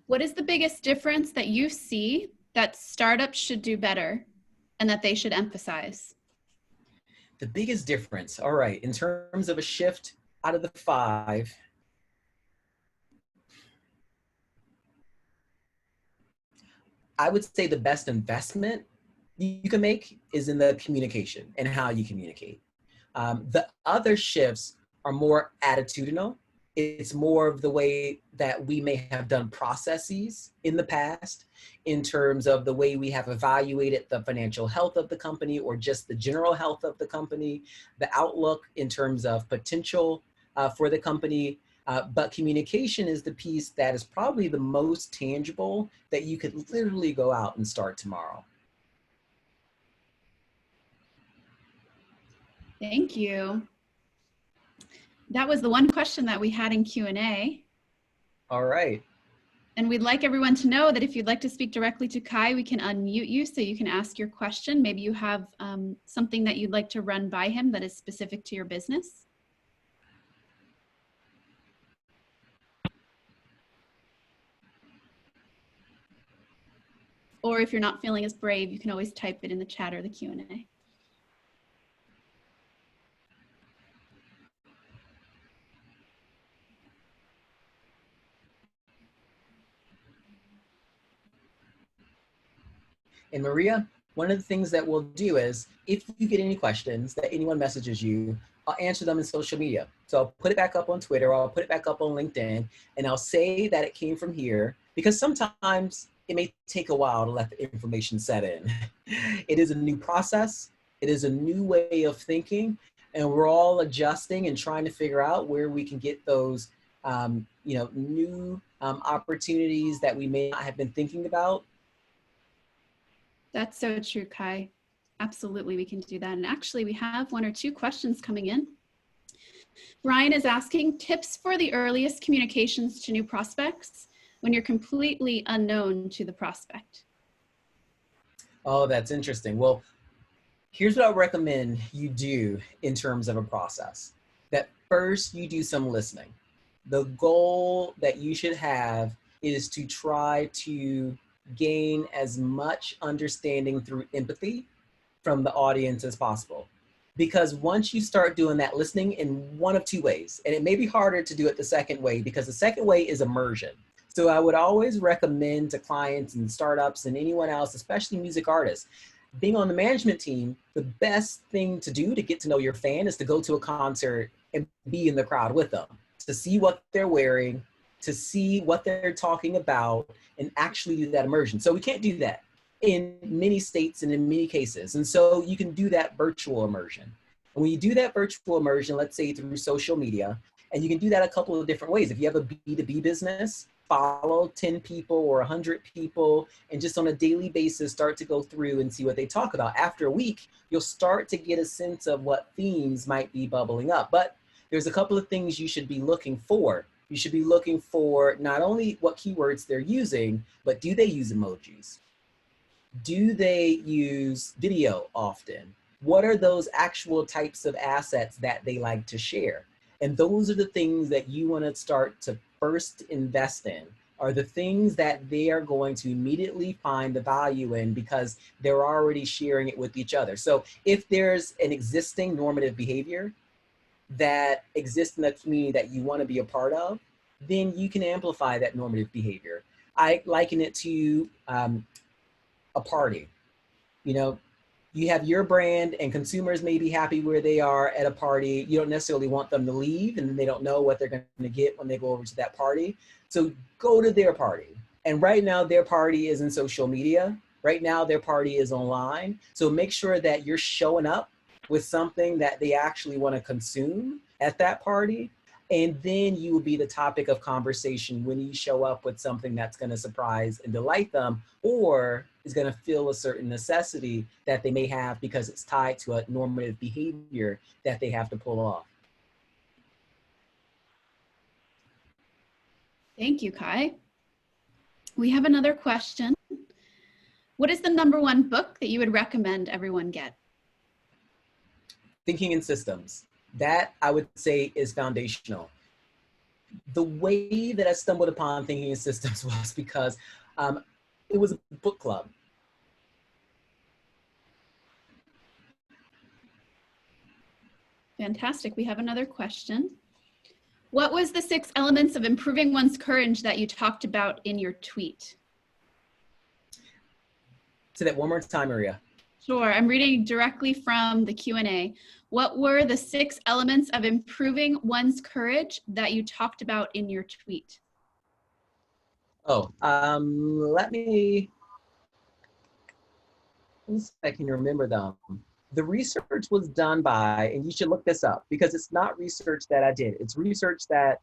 What is the biggest difference that you see that startups should do better and that they should emphasize? The biggest difference, all right, in terms of a shift out of the 5, I would say the best investment you can make is in the communication and how you communicate. The other shifts are more attitudinal. It's more of the way that we may have done processes in the past in terms of the way we have evaluated the financial health of the company or just the general health of the company, the outlook in terms of potential for the company. But communication is the piece that is probably the most tangible that you could literally go out and start tomorrow. Thank you. That was the one question that we had in Q&A. All right. And we'd like everyone to know that if you'd like to speak directly to Kai, we can unmute you so you can ask your question. Maybe you have something that you'd like to run by him that is specific to your business. Or if you're not feeling as brave, you can always type it in the chat or the Q&A. And Maria, one of the things that we'll do is if you get any questions that anyone messages you, I'll answer them in social media. So I'll put it back up on Twitter, or I'll put it back up on LinkedIn, and I'll say that it came from here because sometimes it may take a while to let the information set in. It is a new process. It is a new way of thinking, and we're all adjusting and trying to figure out where we can get those new opportunities that we may not have been thinking about. That's so true, Kai. Absolutely, we can do that. And actually, we have 1 or 2 questions coming in. Brian is asking tips for the earliest communications to new prospects when you're completely unknown to the prospect. Oh, that's interesting. Well, here's what I recommend you do in terms of a process. That first you do some listening. The goal that you should have is to try to gain as much understanding through empathy from the audience as possible. Because once you start doing that listening in one of 2 ways, and it may be harder to do it the second way because the second way is immersion. So I would always recommend to clients and startups and anyone else, especially music artists, being on the management team, the best thing to do to get to know your fan is to go to a concert and be in the crowd with them, to see what they're wearing, to see what they're talking about, and actually do that immersion. So we can't do that in many states and in many cases. And so you can do that virtual immersion. And when you do that virtual immersion, let's say through social media, and you can do that a couple of different ways. If you have a B2B business, follow 10 people or 100 people and just on a daily basis start to go through and see what they talk about. After a week, you'll start to get a sense of what themes might be bubbling up. But there's a couple of things you should be looking for. You should be looking for not only what keywords they're using, but do they use emojis? Do they use video often? What are those actual types of assets that they like to share? And those are the things that you want to start to first invest in, are the things that they are going to immediately find the value in because they're already sharing it with each other. So if there's an existing normative behavior that exists in the community that you want to be a part of, then you can amplify that normative behavior. I liken it to a party. You know, you have your brand and consumers may be happy where they are at a party. You don't necessarily want them to leave and then they don't know what they're going to get when they go over to that party. So go to their party. And right now their party is in social media. Right now their party is online. So make sure that you're showing up with something that they actually want to consume at that party. And then you will be the topic of conversation when you show up with something that's going to surprise and delight them, or is going to fill a certain necessity that they may have because it's tied to a normative behavior that they have to pull off. Thank you, Kai. We have another question. What is the #1 book that you would recommend everyone get? Thinking in Systems. That I would say is foundational. The way that I stumbled upon Thinking in Systems was because it was a book club. Fantastic. We have another question. What was the 6 elements of improving one's courage that you talked about in your tweet? Say that one more time, Maria. Sure. I'm reading directly from the Q&A. What were the 6 elements of improving one's courage that you talked about in your tweet? Oh, let me see if I can remember them. The research was done by, and you should look this up because it's not research that I did. It's research that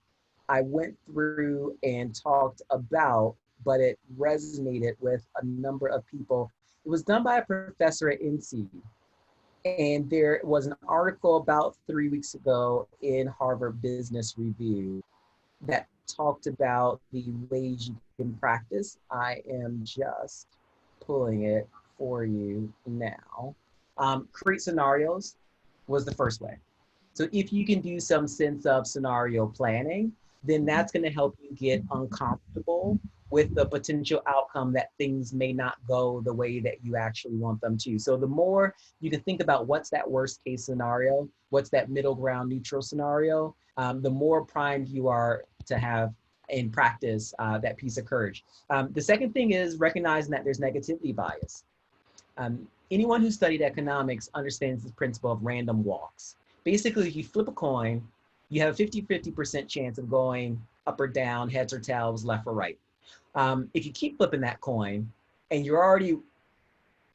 I went through and talked about, but it resonated with a number of people. It was done by a professor at NC. And there was an article about 3 weeks ago in Harvard Business Review that talked about the ways you can practice. I am just pulling it for you now. Create scenarios was the first way. So if you can do some sense of scenario planning, then that's going to help you get uncomfortable with the potential outcome that things may not go the way that you actually want them to. So the more you can think about what's that worst case scenario, what's that middle ground neutral scenario, the more primed you are to have in practice that piece of courage. The second thing is recognizing that there's negativity bias. Anyone who studied economics understands this principle of random walks. Basically, if you flip a coin, you have a 50-50% chance of going up or down, heads or tails, left or right. If you keep flipping that coin and you're already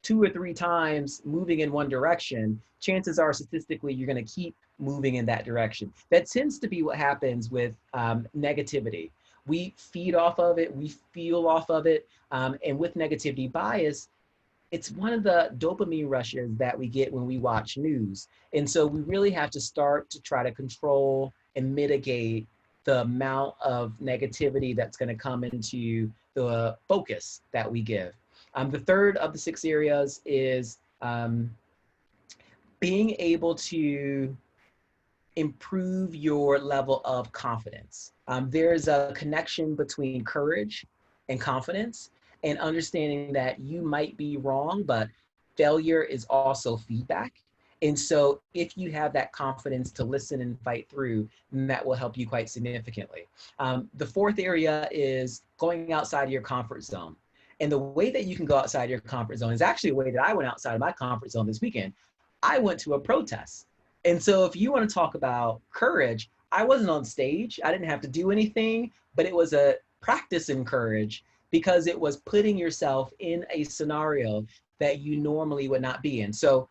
2 or 3 times moving in one direction, chances are statistically you're going to keep moving in that direction. That tends to be what happens with negativity. We feed off of it, we feel off of it, and with negativity bias, it's one of the dopamine rushes that we get when we watch news. And so we really have to start to try to control and mitigate the amount of negativity that's going to come into the focus that we give. The third of the 6 areas is being able to improve your level of confidence. There's a connection between courage and confidence, and understanding that you might be wrong, but failure is also feedback. And so if you have that confidence to listen and fight through, then that will help you quite significantly. The fourth area is going outside of your comfort zone. And the way that you can go outside your comfort zone is actually a way that I went outside of my comfort zone this weekend. I went to a protest. And so if you want to talk about courage, I wasn't on stage. I didn't have to do anything, but it was a practice in courage because it was putting yourself in a scenario that you normally would not be in. So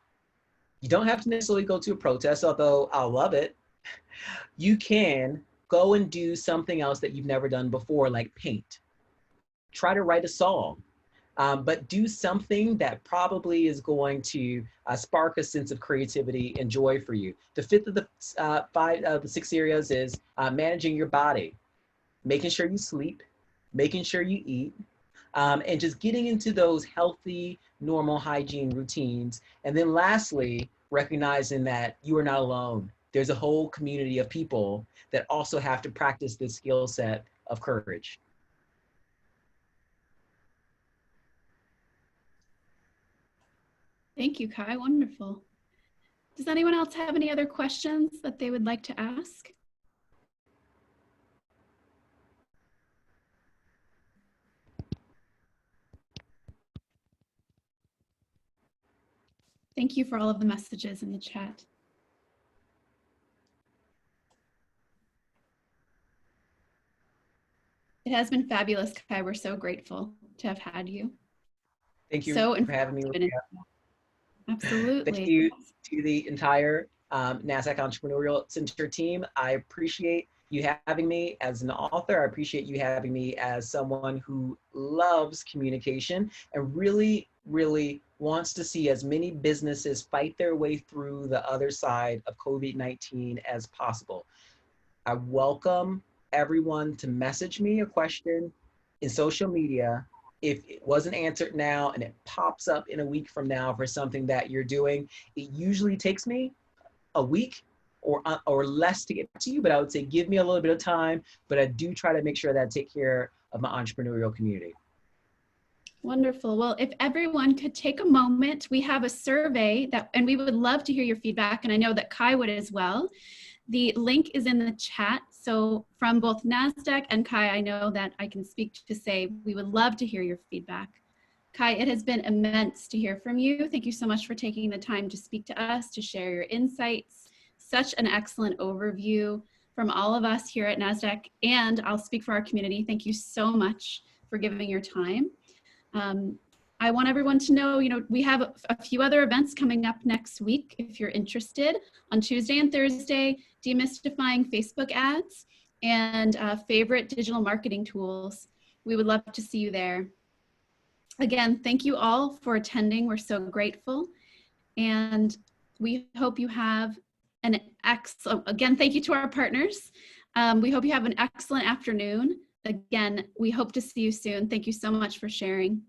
you don't have to necessarily go to a protest, although I love it. You can go and do something else that you've never done before, like paint. Try to write a song, but do something that probably is going to spark a sense of creativity and joy for you. The fifth of the 5 of the 6 areas is managing your body, making sure you sleep, making sure you eat, and just getting into those healthy, normal hygiene routines. And then lastly, recognizing that you are not alone. There's a whole community of people that also have to practice this skill set of courage. Thank you, Kai. Wonderful. Does anyone else have any other questions that they would like to ask? Thank you for all of the messages in the chat. It has been fabulous, Kai. We're so grateful to have had you. Thank you So for having me. Absolutely. Thank you to the entire NASDAQ Entrepreneurial Center team. I appreciate you having me as an author. I appreciate you having me as someone who loves communication and really, really wants to see as many businesses fight their way through the other side of COVID-19 as possible. I welcome everyone to message me a question in social media. If it wasn't answered now and it pops up in a week from now for something that you're doing, it usually takes me a week or less to get to you, but I would say give me a little bit of time, but I do try to make sure that I take care of my entrepreneurial community. Wonderful. Well, if everyone could take a moment, we have a survey and we would love to hear your feedback, and I know that Kai would as well. The link is in the chat. So from both NASDAQ and Kai, I know that I can speak to say we would love to hear your feedback. Kai, it has been immense to hear from you. Thank you so much for taking the time to speak to us, to share your insights. Such an excellent overview from all of us here at NASDAQ, and I'll speak for our community. Thank you so much for giving your time. I want everyone to know, we have a few other events coming up next week if you're interested. On Tuesday and Thursday, demystifying Facebook ads and favorite digital marketing tools. We would love to see you there. Again, thank you all for attending. We're so grateful. And we hope you have an excellent, again, thank you to our partners. We hope you have an excellent afternoon. Again, we hope to see you soon. Thank you so much for sharing.